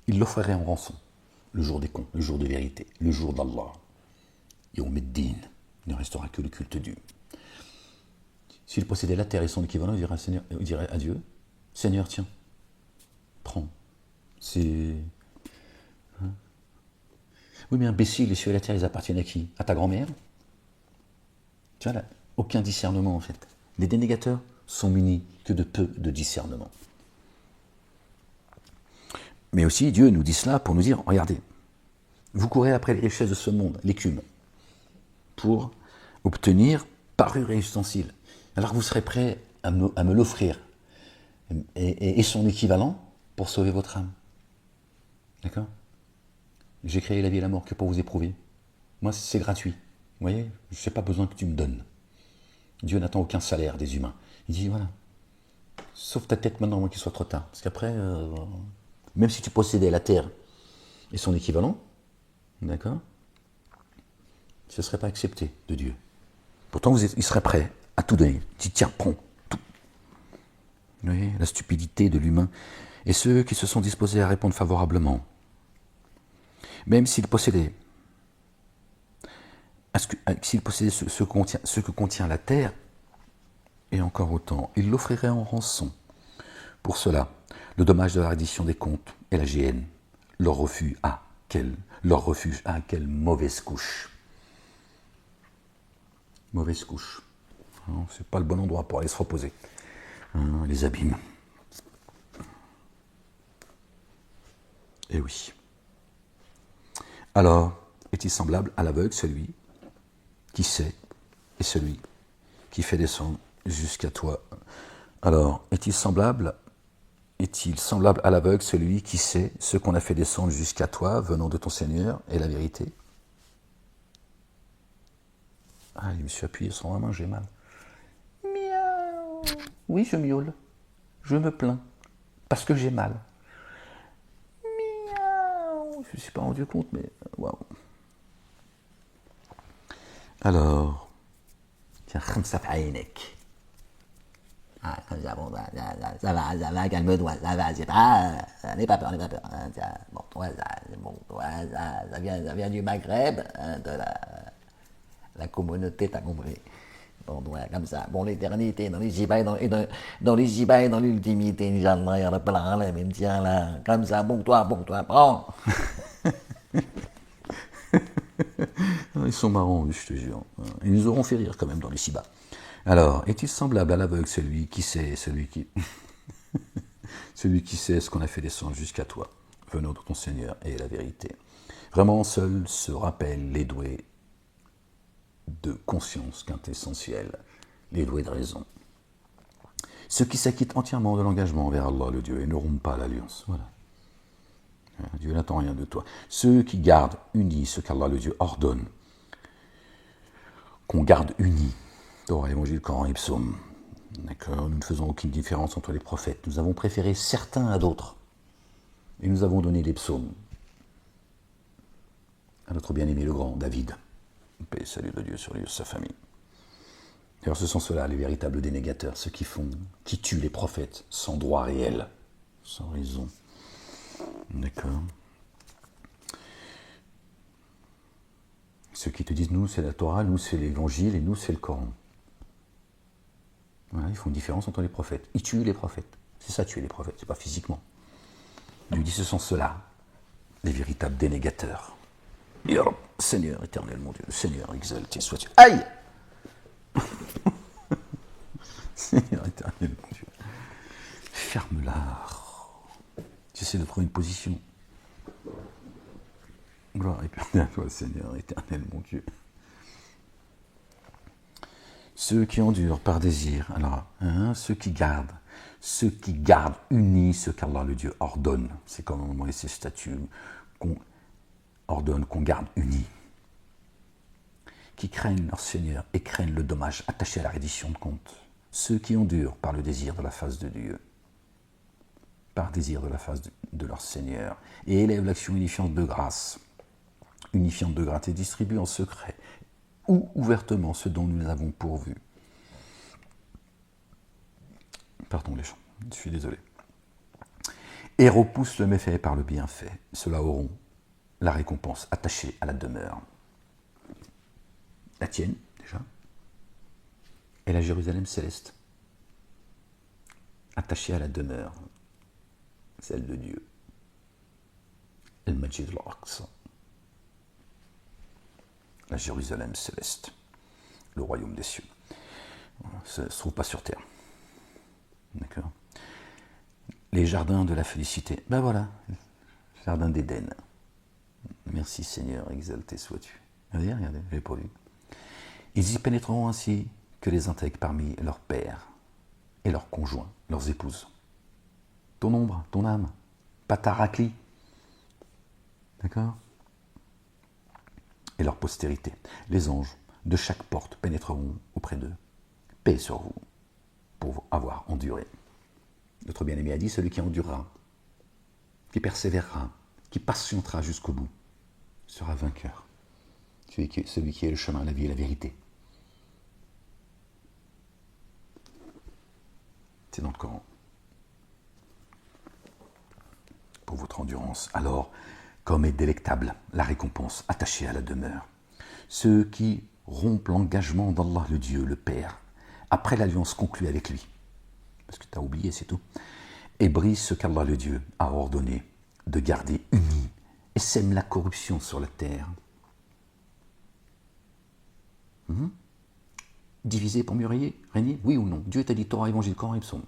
ils l'offriraient en rançon. Le jour des comptes, le jour de vérité, le jour d'Allah. Yawm ad-Din, il ne restera que le culte Dieu. S'il possédait la terre et son équivalent, il dirait à Dieu, Seigneur, tiens, prends. C'est... Hein? Oui, mais imbécile, les cieux et la terre, ils appartiennent à qui? À ta grand-mère? Tu vois, là, aucun discernement, en fait. Les dénégateurs sont munis que de peu de discernement. Mais aussi, Dieu nous dit cela pour nous dire, regardez, vous courez après les richesses de ce monde, l'écume, pour obtenir parure et ustensile. Alors vous serez prêt à me l'offrir et son équivalent pour sauver votre âme. D'accord? J'ai créé la vie et la mort que pour vous éprouver. Moi, c'est gratuit. Vous voyez? Je n'ai pas besoin que tu me donnes. Dieu n'attend aucun salaire des humains. Il dit, voilà, sauve ta tête maintenant avant qu'il soit trop tard. Parce qu'après... même si tu possédais la terre et son équivalent, d'accord, ce ne serait pas accepté de Dieu. Pourtant, il serait prêt à tout donner. Il dit, tiens, prends tout. Oui, la stupidité de l'humain. Et ceux qui se sont disposés à répondre favorablement, même s'ils possédaient, ce que contient la terre, et encore autant, ils l'offriraient en rançon. Pour cela, le dommage de la reddition des comptes et la GN, leur refuge quelle mauvaise couche. Mauvaise couche. C'est pas le bon endroit pour aller se reposer. Les abîmes. Eh oui. Alors, est-il semblable à l'aveugle, celui qui sait, et celui qui fait descendre jusqu'à toi? Alors, est-il semblable à l'aveugle, celui qui sait ce qu'on a fait descendre jusqu'à toi, venant de ton Seigneur, et la vérité? Ah, je me suis appuyé sur ma main, j'ai mal. Miaou. Oui, je miaule. Je me plains. Parce que j'ai mal. Miaou. Je ne me suis pas rendu compte, mais waouh. Alors, tiens, Khamsa Fa'ainek. Ah, bon, ça va, calme-toi, ça va, c'est pas, n'aie pas peur, n'aie pas peur. Hein, bon, toi, ça vient du Maghreb, hein, de la communauté, t'as compris. Bon, ouais, comme ça. Bon, l'éternité, dans les jibas dans les jibas et dans l'ultimité, Inch'Allah, ya Rabbal Alamin, tiens là, comme ça, bon, toi, prends. Ils sont marrants, je te jure. Ils nous auront fait rire quand même dans les Sibas. Alors, est-il semblable à l'aveugle, celui qui sait ce qu'on a fait descendre jusqu'à toi, venant de ton Seigneur, et la vérité? Vraiment, seuls se rappellent les doués de conscience quintessentielle, les doués de raison. Ceux qui s'acquittent entièrement de l'engagement envers Allah, le Dieu, et ne rompent pas l'alliance. Voilà. Dieu n'attend rien de toi. Ceux qui gardent unis ce qu'Allah, le Dieu, ordonne, qu'on garde unis. Torah, Évangile, Coran et Psaume. D'accord. Nous ne faisons aucune différence entre les prophètes. Nous avons préféré certains à d'autres. Et nous avons donné les psaumes à notre bien-aimé le grand David. Paix et salut de Dieu sur lui et sa famille. D'ailleurs, ce sont ceux-là, les véritables dénégateurs, ceux qui tuent les prophètes sans droit réel, sans raison. D'accord. Ceux qui te disent, nous c'est la Torah, nous c'est l'Évangile et nous c'est le Coran. Voilà, ils font une différence entre les prophètes. Ils tuent les prophètes. C'est ça, tuer les prophètes, c'est pas physiquement. Il lui dit, ce sont ceux-là, les véritables dénégateurs. Seigneur éternel, mon Dieu, Seigneur exalté sois-tu. Aïe. Seigneur éternel, mon Dieu. Ferme-la. J'essaie de trouver une position. Gloire et pardon à toi, Seigneur éternel, mon Dieu. Ceux qui endurent par désir, alors, ceux qui gardent unis ce qu'Allah le Dieu ordonne. C'est comme au moment de ces statuts qu'on ordonne, qu'on garde unis. Qui craignent leur Seigneur et craignent le dommage attaché à la reddition de compte. Ceux qui endurent par le désir de la face de Dieu, par désir de la face de leur Seigneur, et élèvent l'action unifiante de grâce et distribuent en secret ou ouvertement ce dont nous avons pourvu. Pardon les gens, je suis désolé. Et repoussent le méfait par le bienfait. Ceux-là auront la récompense attachée à la demeure. La tienne, déjà, et la Jérusalem céleste, attachée à la demeure, celle de Dieu. El Majid al-Aqsa, la Jérusalem céleste, le royaume des cieux. Ça ne se trouve pas sur terre. D'accord. Les jardins de la félicité. Ben voilà, jardin d'Éden. Merci Seigneur, exalté sois-tu. Regardez, je n'avais pas vu. Ils y pénétreront ainsi que les intègres parmi leurs pères et leurs conjoints, leurs épouses. Ton ombre, ton âme, pas ta raclie. D'accord? Et leur postérité. Les anges de chaque porte pénétreront auprès d'eux. Paix sur vous, pour avoir enduré. Notre bien-aimé a dit, celui qui endurera, qui persévérera, qui patientera jusqu'au bout, sera vainqueur. Celui qui est le chemin, la vie et la vérité. C'est dans le Coran. Pour votre endurance. Alors, comme est délectable la récompense attachée à la demeure. Ceux qui rompent l'engagement d'Allah le Dieu, le Père, après l'alliance conclue avec lui, parce que tu as oublié, c'est tout, et brisent ce qu'Allah le Dieu a ordonné de garder uni et sèment la corruption sur la terre. Diviser pour mieux régner? Oui ou non? Dieu t'a dit Torah, Évangile, Coran et Psaume.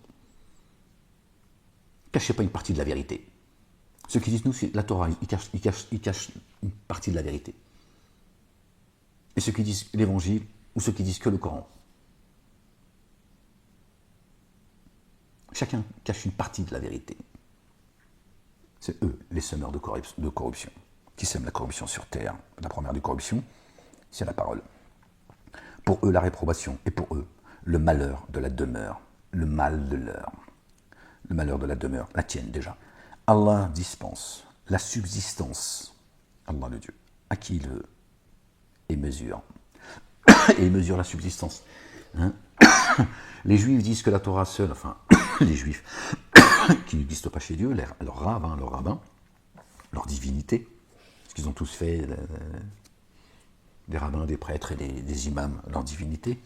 Cachez pas une partie de la vérité. Ceux qui disent nous, c'est la Torah, ils cachent une partie de la vérité. Et ceux qui disent l'Évangile, ou ceux qui disent que le Coran. Chacun cache une partie de la vérité. C'est eux, les semeurs de corruption, qui sèment la corruption sur terre. La première des corruptions, c'est la parole. Pour eux, la réprobation, et pour eux, le malheur de la demeure, le mal de l'heure. Le malheur de la demeure, la tienne déjà. Allah dispense la subsistance, Allah le Dieu, à qui il veut, et mesure. Et il mesure la subsistance. Les Juifs disent que la Torah seule, enfin, les Juifs qui n'existent pas chez Dieu, leurs rabbins, leur divinité, parce qu'ils ont tous fait des rabbins, des prêtres et des imams, leur divinité.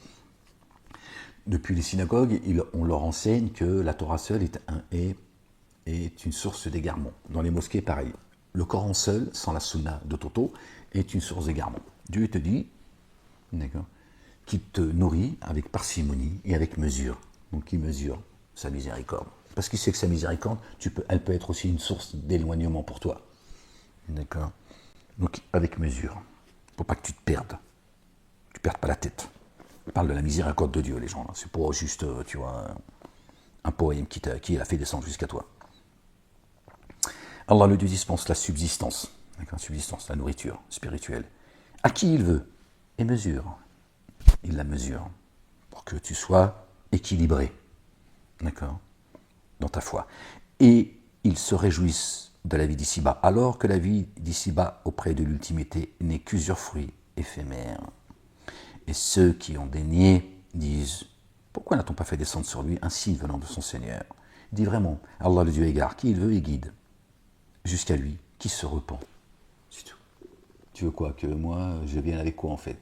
Depuis les synagogues, on leur enseigne que la Torah seule est une source d'égarement. Dans les mosquées, pareil. Le Coran seul, sans la sunna de Toto, est une source d'égarement. Dieu te dit, d'accord, qu'il te nourrit avec parcimonie et avec mesure. Donc il mesure sa miséricorde. Parce qu'il sait que sa miséricorde, elle peut être aussi une source d'éloignement pour toi. D'accord. Donc avec mesure. Pour pas que tu te perdes. Tu ne perdes pas la tête. On parle de la miséricorde de Dieu, les gens. C'est pas juste, tu vois, un poème qui l'a fait descendre jusqu'à toi. Allah le Dieu dispense la subsistance, la nourriture spirituelle, à qui il veut, et mesure. Il la mesure pour que tu sois équilibré, d'accord, dans ta foi. Et ils se réjouissent de la vie d'ici-bas, alors que la vie d'ici-bas auprès de l'ultimité n'est qu'usufruit éphémère. Et ceux qui ont dénié disent, pourquoi n'a-t-on pas fait descendre sur lui un signe venant de son Seigneur? Il dit vraiment, Allah le Dieu égare, qui il veut et guide, jusqu'à lui qui se repent. C'est tout. Tu veux quoi? Que moi, je vienne avec quoi en fait?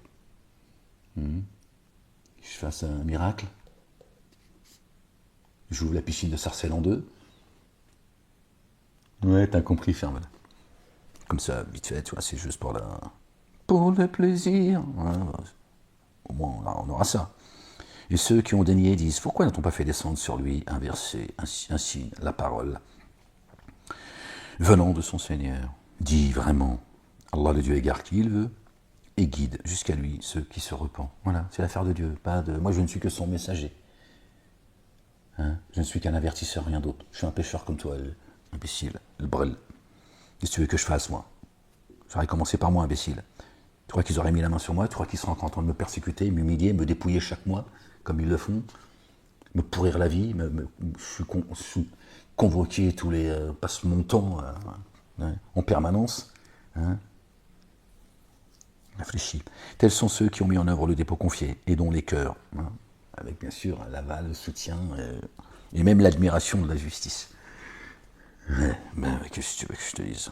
Que je fasse un miracle? J'ouvre la piscine de Sarcelles en deux? Ouais, t'as compris, ferme-la. Comme ça, vite fait, tu vois, c'est juste pour le plaisir. Ouais, au moins, on aura ça. Et ceux qui ont dénié disent, pourquoi n'a-t-on pas fait descendre sur lui un verset, un signe, la parole venant de son Seigneur? Dit vraiment, Allah le Dieu égare qui il veut et guide jusqu'à lui ceux qui se repentent. Voilà, c'est l'affaire de Dieu. Moi, je ne suis que son messager. Je ne suis qu'un avertisseur, rien d'autre. Je suis un pécheur comme toi, imbécile, le brel. Qu'est-ce que tu veux que je fasse, moi? J'aurais commencé par moi, imbécile. Tu crois qu'ils auraient mis la main sur moi? Tu crois qu'ils seraient en train de me persécuter, m'humilier, me dépouiller chaque mois, comme ils le font? Me pourrir la vie? Je suis convoqué tous les... passe mon temps en permanence. Réfléchis. Tels sont ceux qui ont mis en œuvre le dépôt confié et dont les cœurs, avec bien sûr l'aval, le soutien et même l'admiration de la justice. Qu'est-ce que tu veux que je te dise?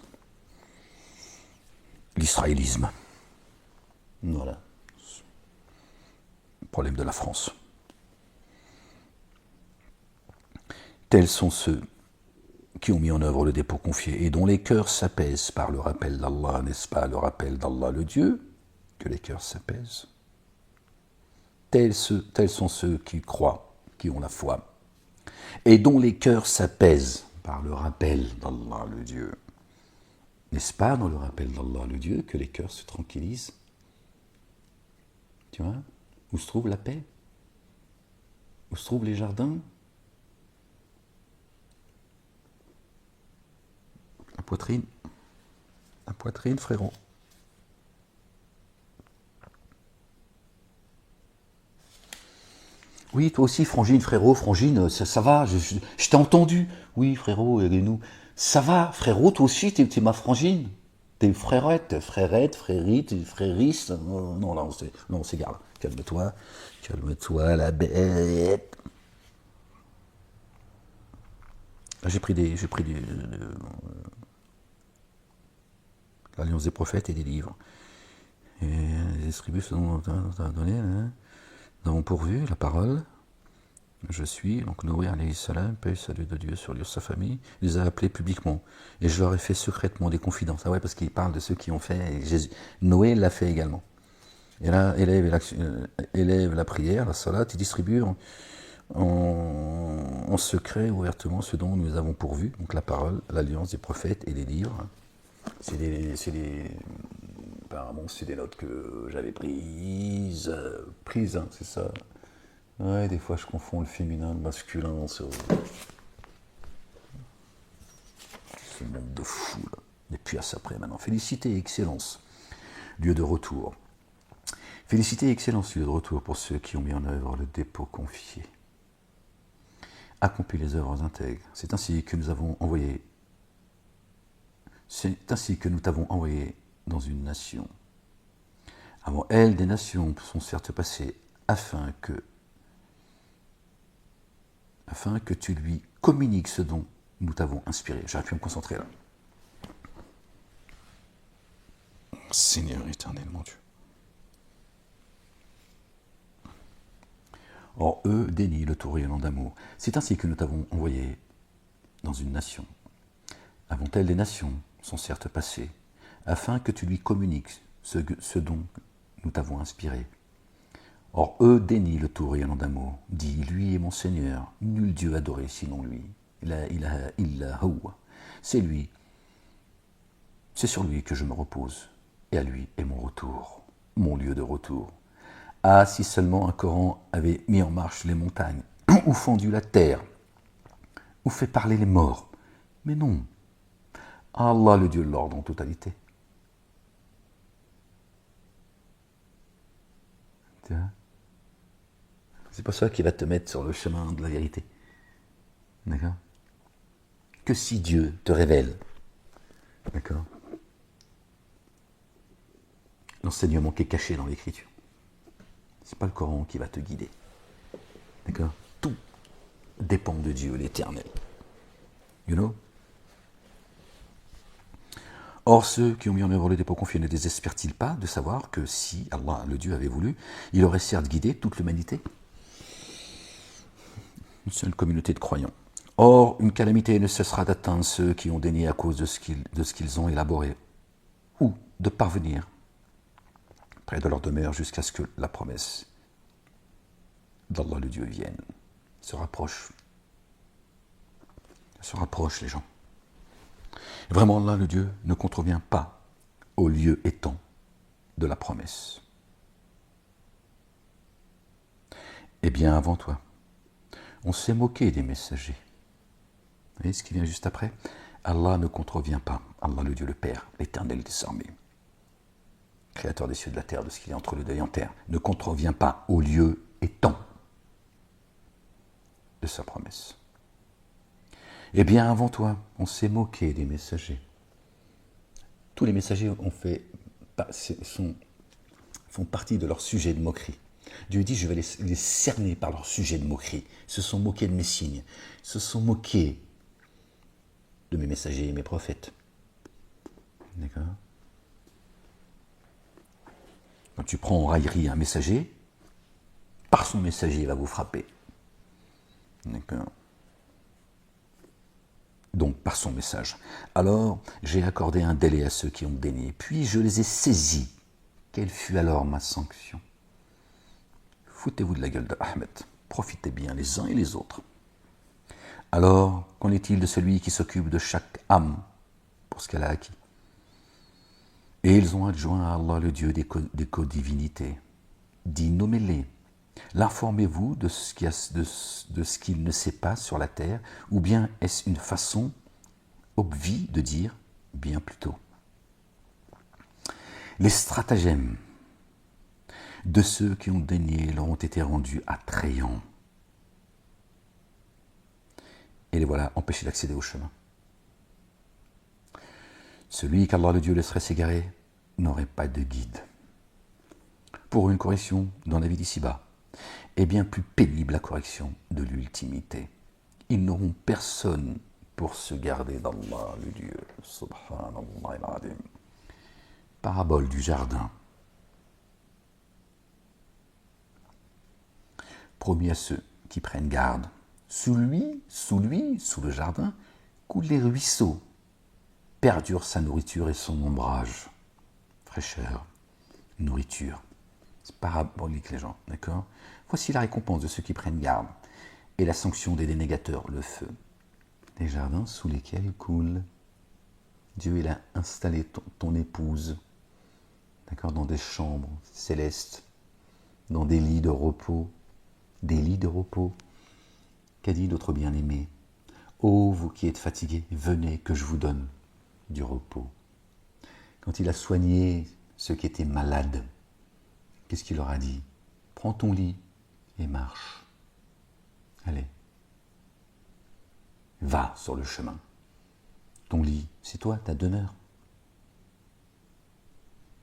L'israélisme. Voilà. Le problème de la France. Tels sont ceux qui ont mis en œuvre le dépôt confié et dont les cœurs s'apaisent par le rappel d'Allah, n'est-ce pas, le rappel d'Allah le Dieu, que les cœurs s'apaisent. Tels sont ceux qui croient, qui ont la foi, et dont les cœurs s'apaisent par le rappel d'Allah le Dieu. N'est-ce pas dans le rappel d'Allah le Dieu que les cœurs se tranquillisent? Tu vois? Où se trouve la paix? Où se trouvent les jardins? La poitrine, frérot. Oui, toi aussi, Frangine, frérot, Frangine, ça va, je t'ai entendu. Oui, frérot, aidez-nous. Ça va, frérot, toi aussi, t'es ma Frangine. T'es frérette, frérite, frériste. Non, on s'égare. Calme-toi, la bête. J'ai pris l'Alliance des prophètes et des livres. Et les distribués ce dont on a donné, hein. Nous avons pourvu la parole. Je suis, donc Noé alayhi salam, paix et salut de Dieu sur lui et sa famille, il les a appelés publiquement. Et je leur ai fait secrètement des confidences. Ah ouais, parce qu'il parle de ceux qui ont fait, et Jésus. Noé l'a fait également. Et là, élève la prière, la salat, et distribue en secret, ouvertement, ce dont nous avons pourvu. Donc la parole, l'alliance des prophètes et les livres. Apparemment, c'est des notes que j'avais prises, hein, c'est ça. Ouais, des fois je confonds le féminin, le masculin, ce monde de fou, là. Et puis à ça après, maintenant. Félicité et excellence, lieu de retour. Félicité et excellence, lieu de retour pour ceux qui ont mis en œuvre le dépôt confié. Accomplis les œuvres intègres. C'est ainsi que nous t'avons envoyé dans une nation. Avant elle, des nations sont certes passées afin que tu lui communiques ce dont nous t'avons inspiré. J'aurais pu me concentrer là. Seigneur éternel, mon Dieu. Or, eux dénient le tout rayonnant d'amour. C'est ainsi que nous t'avons envoyé dans une nation. Avant elle, des nations sont certes passées, afin que tu lui communiques ce dont nous t'avons inspiré. Or, eux dénient le tout rayonnant d'amour. Dis, lui est mon Seigneur, nul Dieu adoré sinon lui. La ilaha illa huwa. C'est lui. C'est sur lui que je me repose, et à lui est mon retour, mon lieu de retour. Ah, si seulement un Coran avait mis en marche les montagnes, ou fendu la terre, ou fait parler les morts. Mais non. Allah, le Dieu de l'ordre en totalité. C'est pas ça qui va te mettre sur le chemin de la vérité. D'accord? Que si Dieu te révèle, d'accord, l'enseignement qui est caché dans l'écriture. C'est pas le Coran qui va te guider. D'accord? Tout dépend de Dieu, l'Éternel. You know? Or, ceux qui ont mis en œuvre le dépôt confié ne désespèrent-ils pas de savoir que si Allah, le Dieu, avait voulu, il aurait certes guidé toute l'humanité? Une seule communauté de croyants. Or, une calamité ne cessera d'atteindre ceux qui ont dénié à cause de ce qu'ils ont élaboré, ou de parvenir près de leur demeure jusqu'à ce que la promesse d'Allah le Dieu vienne. Se rapproche les gens. Vraiment, Allah le Dieu ne contrevient pas au lieu et temps de la promesse. Eh bien, avant toi, on s'est moqué des messagers. Vous voyez ce qui vient juste après? Allah ne contrevient pas. Allah le Dieu le Père, l'Éternel des armées, Créateur des cieux et de la terre, de ce qu'il y a entre le deuil et en terre, ne contrevient pas au lieu et temps de sa promesse. Eh bien, avant toi, on s'est moqué des messagers. Tous les messagers font partie de leur sujet de moquerie. Dieu dit, je vais les cerner par leur sujet de moquerie. Ils se sont moqués de mes signes. Ils se sont moqués de mes messagers et mes prophètes. D'accord? Quand tu prends en raillerie un messager, par son messager, il va vous frapper. D'accord? Donc, par son message. Alors, j'ai accordé un délai à ceux qui ont dénié, puis je les ai saisis. Quelle fut alors ma sanction? Foutez-vous de la gueule d'Ahmed. Profitez bien les uns et les autres. Alors, qu'en est-il de celui qui s'occupe de chaque âme pour ce qu'elle a acquis? Et ils ont adjoint à Allah le Dieu des co-divinités. Dit, nommez-les. L'informez-vous de ce qu'il ne sait pas sur la terre, ou bien est-ce une façon obvie de dire bien plus tôt? Les stratagèmes de ceux qui ont dénié leur ont été rendus attrayants. Et les voilà empêchés d'accéder au chemin. Celui qu'Allah le Dieu laisserait s'égarer n'aurait pas de guide. Pour une correction dans la vie d'ici-bas, est bien plus pénible la correction de l'ultimité. Ils n'auront personne pour se garder d'Allah, le Dieu. Subhanallah al-Azim. Parabole du jardin. Promis à ceux qui prennent garde. Sous le jardin, coulent les ruisseaux. Perdure sa nourriture et son ombrage. Fraîcheur, nourriture. C'est parabolique, les gens, d'accord? Voici la récompense de ceux qui prennent garde et la sanction des dénégateurs, le feu. Les jardins sous lesquels coule. Dieu, il a installé ton épouse, d'accord, dans des chambres célestes, dans des lits de repos. Des lits de repos. Qu'a dit notre bien-aimé? Ô vous qui êtes fatigués, venez que je vous donne du repos. Quand il a soigné ceux qui étaient malades, qu'est-ce qu'il leur a dit? Prends ton lit et marche. Allez, va sur le chemin. Ton lit, c'est toi, ta demeure.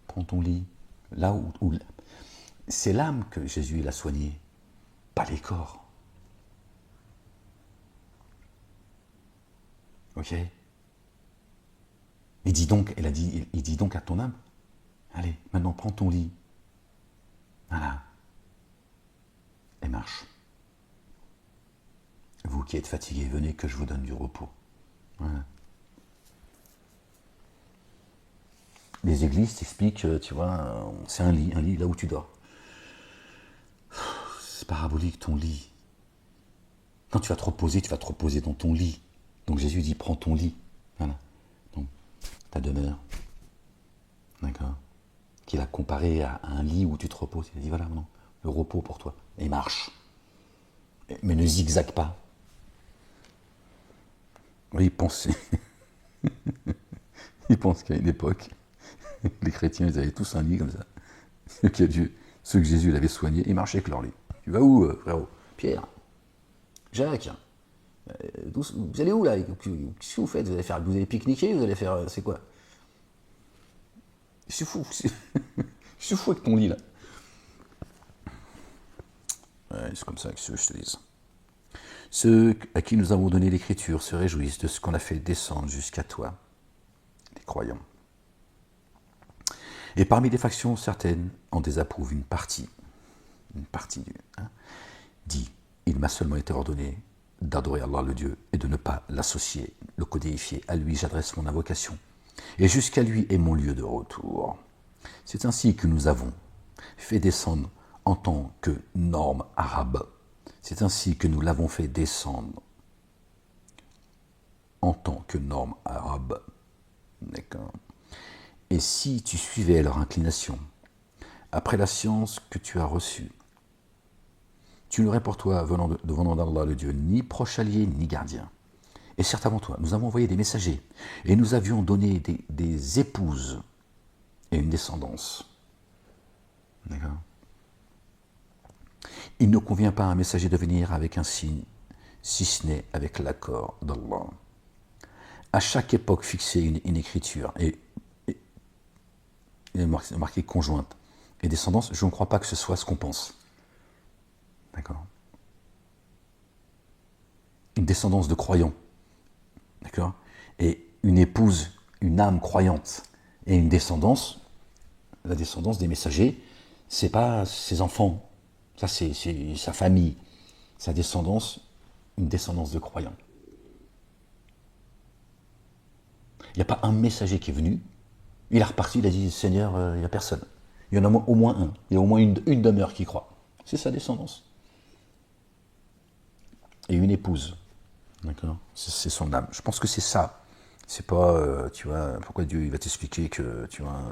Prends ton lit, là où c'est l'âme que Jésus il a soignée, pas les corps. Ok? Il dit donc à ton âme, allez, maintenant prends ton lit. Voilà. Et marche. Vous qui êtes fatigués, venez que je vous donne du repos. Voilà. Les églises t'expliquent, tu vois, c'est un lit là où tu dors. C'est parabolique ton lit. Quand tu vas te reposer dans ton lit. Donc Jésus dit, prends ton lit. Voilà. Donc, ta demeure. D'accord? Qu'il a comparé à un lit où tu te reposes. Il a dit, voilà, non, le repos pour toi. Et marche. Mais ne zigzague pas. Oui, pensez. Il pense qu'à une époque, les chrétiens, ils avaient tous un lit comme ça. Ceux que Jésus l'avait soignés, ils marchaient avec leur lit. Tu vas où, frérot? Pierre, Jacques, vous allez où là? Qu'est-ce que vous faites? Vous allez pique-niquer? Vous allez faire. C'est quoi? Je suis fou. Je suis fou avec ton lit là. Ouais, c'est comme ça que je te dise. Ceux à qui nous avons donné l'écriture se réjouissent de ce qu'on a fait descendre jusqu'à toi, les croyants. Et parmi les factions, certaines en désapprouvent une partie dit, il m'a seulement été ordonné d'adorer Allah le Dieu et de ne pas l'associer, le codéifier. À lui j'adresse mon invocation. Et jusqu'à lui est mon lieu de retour. C'est ainsi que nous avons fait descendre en tant que norme arabe. C'est ainsi que nous l'avons fait descendre en tant que norme arabe. D'accord. Et si tu suivais leur inclination, après la science que tu as reçue, tu n'aurais pour toi, venant d'Allah le Dieu, ni proche allié, ni gardien. Et certes avant toi, nous avons envoyé des messagers, et nous avions donné des épouses et une descendance. D'accord. Il ne convient pas à un messager de venir avec un signe, si ce n'est avec l'accord d'Allah. À chaque époque fixée une écriture, et marqué conjointe, et descendance, je ne crois pas que ce soit ce qu'on pense. D'accord. Une descendance de croyants. D'accord. Et une épouse, une âme croyante. Et une descendance, la descendance des messagers, c'est pas ses enfants. Ça, c'est sa famille. Sa descendance, une descendance de croyants. Il n'y a pas un messager qui est venu. Il est reparti, il a dit, Seigneur, il n'y a personne. Il y en a au moins un. Il y a au moins une demeure qui croit. C'est sa descendance. Et une épouse. D'accord. C'est son âme. Je pense que c'est ça. C'est pas, tu vois, pourquoi Dieu il va t'expliquer que, tu vois,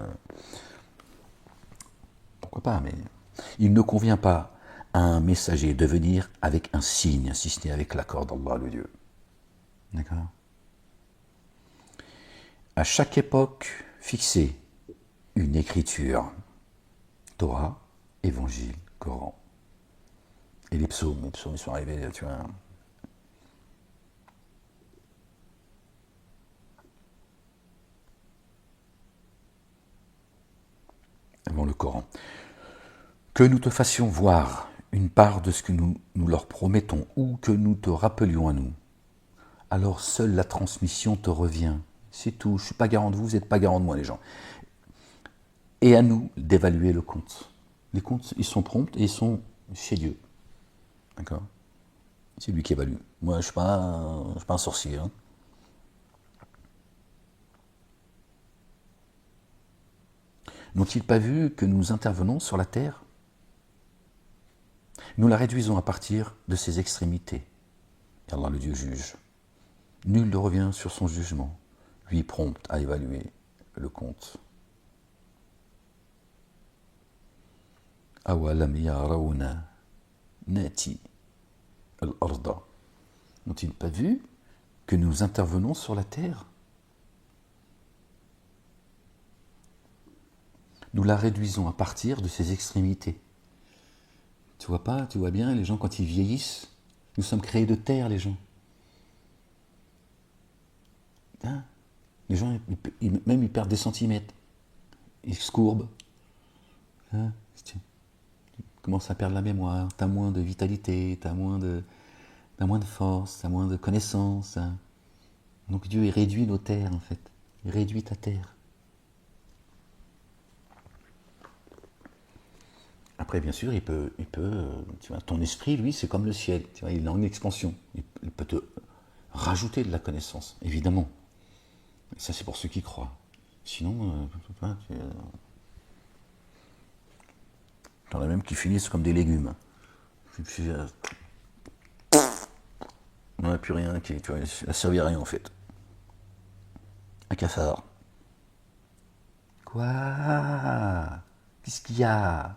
pourquoi pas, mais il ne convient pas à un messager de venir avec un signe, si ce n'est avec l'accord d'Allah le Dieu. D'accord. À chaque époque fixée, une écriture, Torah, Évangile, Coran. Et les psaumes ils sont arrivés, tu vois. Avant le Coran. Que nous te fassions voir une part de ce que nous leur promettons, ou que nous te rappelions à nous, alors seule la transmission te revient. C'est tout. Je ne suis pas garant de vous, vous n'êtes pas garant de moi, les gens. Et à nous d'évaluer le compte. Les comptes, ils sont prompts et ils sont chez Dieu. D'accord? C'est lui qui évalue. Moi, je ne suis pas un sorcier. Hein. N'ont-ils pas vu que nous intervenons sur la terre? Nous la réduisons à partir de ses extrémités. Et Allah, le Dieu, juge. Nul ne revient sur son jugement, lui prompt à évaluer le compte. Awalam yarawna nati al-arda. N'ont-ils pas vu que nous intervenons sur la terre? Nous la réduisons à partir de ses extrémités. Tu vois pas, tu vois bien, les gens quand ils vieillissent, nous sommes créés de terre, les gens. Hein? Les gens, même ils perdent des centimètres. Ils se courbent. Hein? Tu commences à perdre la mémoire, tu as moins de vitalité, tu as moins de force, tu as moins de connaissances. Hein? Donc Dieu, il réduit nos terres, en fait. Il réduit ta terre. Après, bien sûr, il peut, tu vois, ton esprit, lui, c'est comme le ciel. Tu vois, il est en expansion. Il peut te rajouter de la connaissance, évidemment. Et ça, c'est pour ceux qui croient. Sinon, t'en as même qui finissent comme des légumes. On n'a plus rien qui, tu vois, ça servi à rien en fait. Un cafard. Quoi? Qu'est-ce qu'il y a?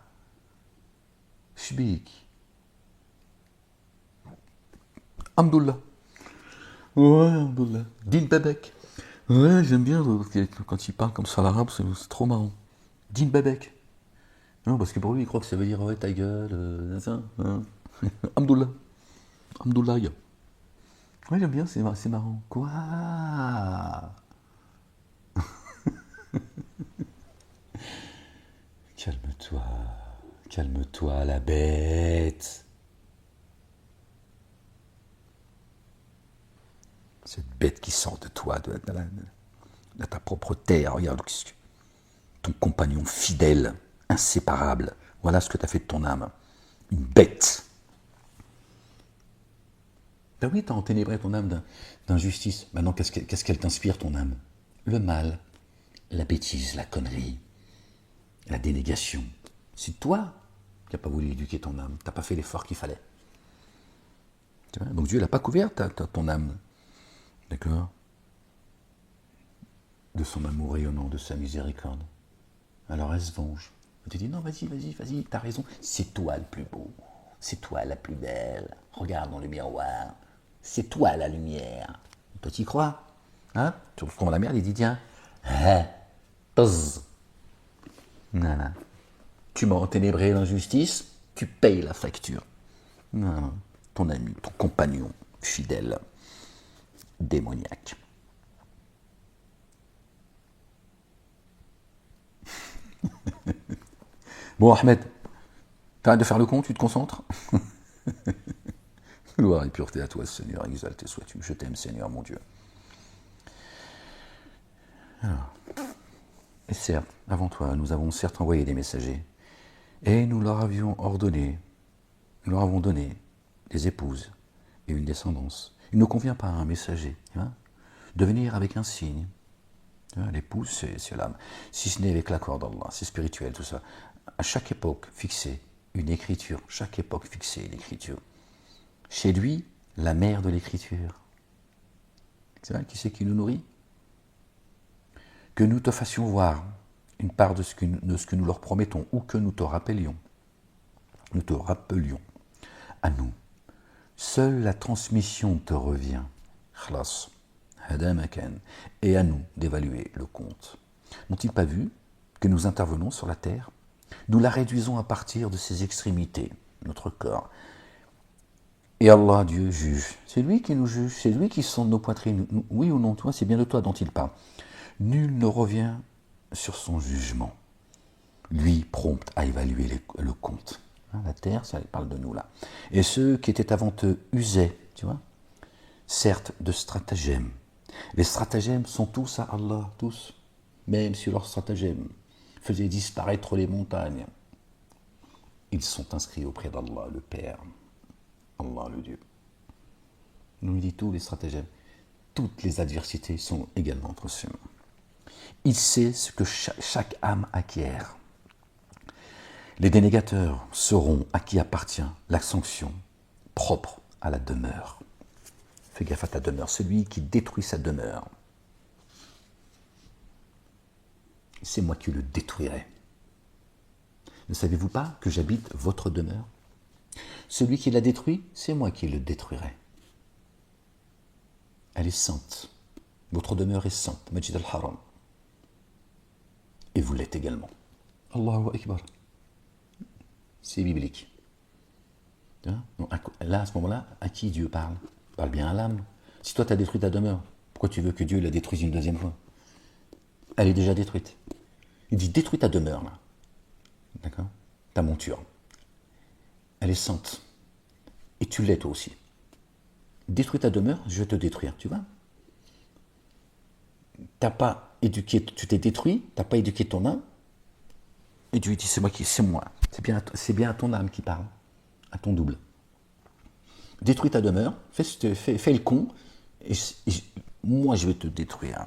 Shbik. Hamdoullah. Ouais, Hamdoullah. Din Babek. Ouais, j'aime bien quand il parle comme ça l'arabe, c'est trop marrant. Din Babek. Non, parce que pour lui, il croit que ça veut dire ouais, ta gueule, ça. Hein. Hamdoullah. Hamdoullah. Ouais, j'aime bien, c'est marrant. Quoi? Calme-toi. Calme-toi, la bête. Cette bête qui sort de toi, de ta propre terre. Regarde, ton compagnon fidèle, inséparable. Voilà ce que tu as fait de ton âme. Une bête. Ben oui, t'as enténébré ton âme d'injustice. Maintenant, qu'est-ce qu'elle t'inspire, ton âme? Le mal, la bêtise, la connerie, la dénégation. C'est toi qui n'as pas voulu éduquer ton âme. Tu n'as pas fait l'effort qu'il fallait. Donc Dieu n'a pas couvert ton âme. D'accord? De son amour rayonnant, de sa miséricorde. Alors elle se venge. Elle te dit, non, vas-y, t'as raison. C'est toi le plus beau. C'est toi la plus belle. Regarde dans le miroir. C'est toi la lumière. Toi, t'y crois? Hein? Tu retrouves la merde, il dit, tiens. Voilà. Tu m'as enténébré l'injustice, tu payes la facture. Non, ton ami, ton compagnon fidèle, démoniaque. Bon, Ahmed, t'arrêtes de faire le con, tu te concentres. Gloire et pureté à toi, Seigneur, exalté sois-tu. Je t'aime, Seigneur, mon Dieu. Alors, et certes, avant toi, nous avons certes envoyé des messagers, et nous leur avions ordonné, nous leur avons donné des épouses et une descendance. Il ne convient pas à un messager de venir avec un signe. L'épouse, c'est l'âme. Si ce n'est avec l'accord d'Allah, c'est spirituel, tout ça. À chaque époque fixée, une écriture. Chaque époque fixée, une écriture. Chez lui, la mère de l'écriture. C'est vrai, qui c'est qui nous nourrit? Que nous te fassions voir une part de ce que nous leur promettons, ou que nous te rappelions. Nous te rappelions à nous. Seule la transmission te revient. Khlas. Et à nous d'évaluer le compte. N'ont-ils pas vu que nous intervenons sur la terre? Nous la réduisons à partir de ses extrémités, notre corps. Et Allah, Dieu, juge. C'est lui qui nous juge, c'est lui qui sonde nos poitrines. Oui ou non, toi, c'est bien de toi dont il parle. Nul ne revient sur son jugement. Lui, prompt à évaluer le compte. La terre, ça parle de nous là. Et ceux qui étaient avant eux usaient, tu vois. certes de stratagèmes. Les stratagèmes sont tous à Allah, tous. Même si leurs stratagèmes faisaient disparaître les montagnes, ils sont inscrits auprès d'Allah, le Père, Allah, le Dieu. Il nous dit tous les stratagèmes, toutes les adversités sont également entre ses mains. Il sait ce que chaque âme acquiert. Les dénégateurs sauront à qui appartient la sanction propre à la demeure. Fais gaffe à ta demeure, celui qui détruit sa demeure. C'est moi qui le détruirai. Ne savez-vous pas que j'habite votre demeure? Celui qui la détruit, c'est moi qui le détruirai. Elle est sainte. Votre demeure est sainte, Majid al-Haram. Et vous l'êtes également. Allahu Akbar. C'est biblique. Là, à ce moment-là, à qui Dieu parle? Il parle bien à l'âme. Si toi, tu as détruit ta demeure, pourquoi tu veux que Dieu la détruise une deuxième fois? Elle est déjà détruite. Il dit, détruis ta demeure, là. D'accord? Ta monture. Elle est sainte. Et tu l'es, toi aussi. Détruis ta demeure, je vais te détruire, tu vois? T'as pas éduqué, tu t'es détruit, t'as pas éduqué ton âme, et Dieu dit, c'est moi. C'est bien à ton âme qui parle, à ton double. Détruis ta demeure, fais le con, et moi je vais te détruire.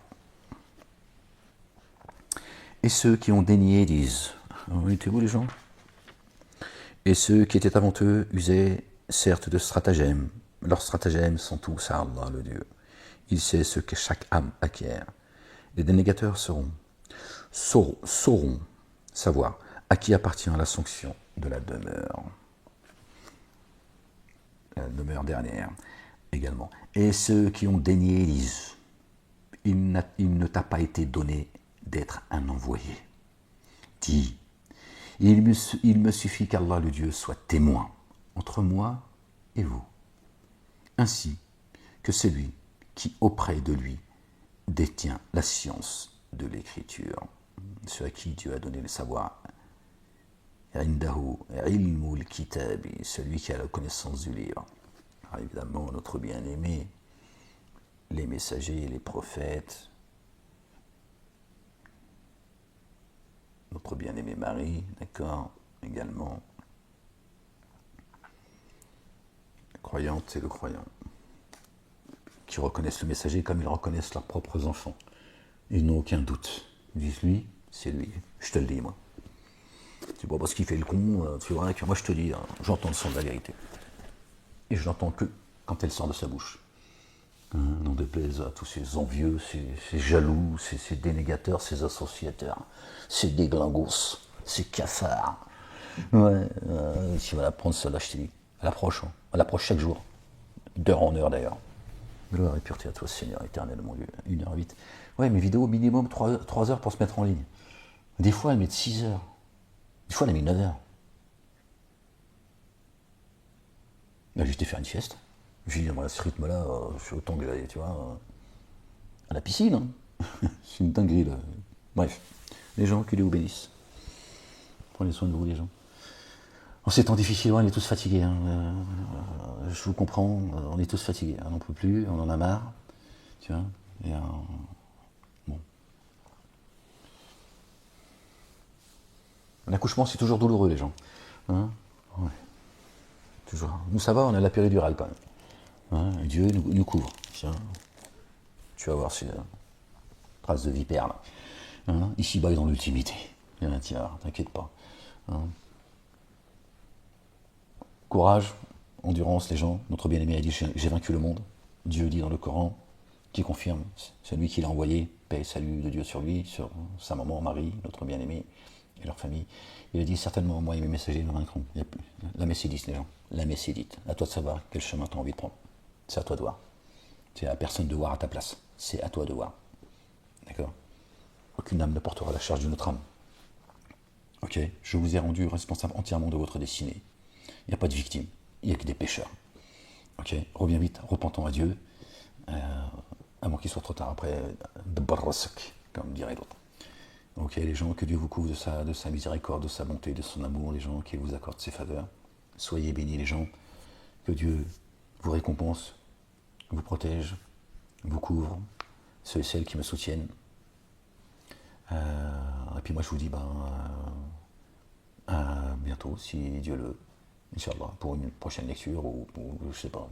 Et ceux qui ont dénié disent, mettez-vous les gens? Et ceux qui étaient avant eux usaient certes de stratagèmes. Leurs stratagèmes sont tous à Allah, le Dieu. Il sait ce que chaque âme acquiert. Les dénégateurs sauront savoir à qui appartient la sanction de la demeure. La demeure dernière également. Et ceux qui ont dénié disent, il ne t'a pas été donné d'être un envoyé. Dis, il me suffit qu'Allah le Dieu soit témoin entre moi et vous, ainsi que celui qui auprès de lui détient la science de l'écriture, ceux à qui Dieu a donné le savoir. Indahu ilmul kitabi, celui qui a la connaissance du livre. Alors évidemment, notre bien-aimé, les messagers, les prophètes, notre bien-aimé Marie, d'accord, également. La croyante et le croyant, qui reconnaissent le messager comme ils reconnaissent leurs propres enfants. Ils n'ont aucun doute. Ils disent, lui, c'est lui. Je te le dis, moi. C'est pas parce qu'il fait le con, tu vois, que moi je te dis, hein, j'entends le son de la vérité. Et je l'entends que quand elle sort de sa bouche. N'en déplaise à tous ces envieux, ces jaloux, ces dénégateurs, ces associateurs, ces déglingos, ces cafards. Ouais, tu vas la prendre celle-là, je te dis. Elle approche chaque jour. D'heure en heure d'ailleurs. Gloire et pureté à toi, Seigneur éternel, mon Dieu. 1h08. Ouais, mes vidéos, minimum 3 heures pour se mettre en ligne. Des fois, elles mettent 6 heures. Des fois, elle a mis 9 heures. Là, j'ai été faire une sieste. J'ai dit, à ce rythme-là, je suis autant que j'allais, tu vois, à la piscine. Hein. C'est une dinguerie, là. Bref, les gens, que Dieu vous bénisse. Prenez soin de vous, les gens. En ces temps difficiles, on est tous fatigués. Hein. Je vous comprends, on est tous fatigués. On n'en peut plus, on en a marre. Tu vois, et, bon. L'accouchement, c'est toujours douloureux, les gens. Hein, ouais. Toujours. Nous, ça va, on a la péridurale quand même. Hein, Dieu nous couvre. Tiens. Tu vas voir ces traces de vipère là. Hein, ici-bas et dans l'ultimité. Tiens, t'inquiète pas. Hein. Courage, endurance, les gens. Notre bien-aimé a dit, j'ai vaincu le monde. Dieu dit dans le Coran, qui confirme, c'est lui qui l'a envoyé, paix et salut de Dieu sur lui, sur sa maman Marie, notre bien-aimé, et leur famille. Il a dit, certainement, moi et mes messagers nous vaincrons. La messe est dite, les gens. La messe est dite. À toi de savoir quel chemin tu as envie de prendre. C'est à toi de voir. C'est à personne de voir à ta place. C'est à toi de voir. D'accord? Aucune âme ne portera la charge d'une autre âme. Ok? Je vous ai rendu responsable entièrement de votre destinée. Il n'y a pas de victime. Il n'y a que des pécheurs. Ok? Reviens vite, repentant à Dieu. À moins qu'il soit trop tard après. De barrasak, comme dirait l'autre. Ok, les gens, que Dieu vous couvre de sa miséricorde, de sa bonté, de son amour, les gens, qu'il vous accorde ses faveurs. Soyez bénis, les gens. Que Dieu vous récompense vous protège, vous couvre, ceux et celles qui me soutiennent. Et puis moi je vous dis à bientôt, si Dieu le veut, Inch'Allah, pour une prochaine lecture ou je sais pas,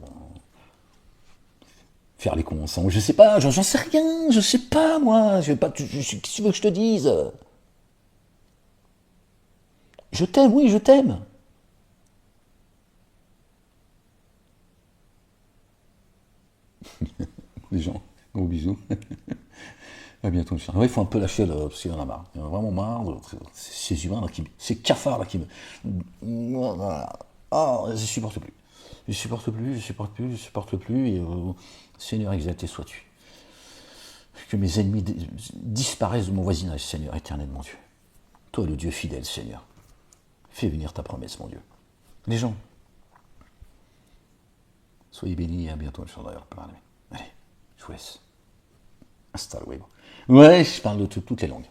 faire les cons ensemble, je sais pas, j'en sais rien, je sais pas moi, je vais pas, qu'est-ce que tu veux que je te dise? Je t'aime, oui, je t'aime. Les gens, gros bisous. À bientôt, Inch'Allah. Ouais, il faut un peu lâcher là, parce qu'il y en a marre. Il y en a vraiment marre. Ces humains là, ces cafards là qui me. Ah, je supporte plus. Je supporte plus, je supporte plus, je supporte plus. Et Seigneur exalté sois-tu. Que mes ennemis disparaissent de mon voisinage, Seigneur éternel, mon Dieu. Toi, le Dieu fidèle, Seigneur. Fais venir ta promesse, mon Dieu. Les gens, soyez bénis et à bientôt, Inch'Allah. Allez, je vous laisse. Hasta luego. Ouais, je parle de toutes les langues.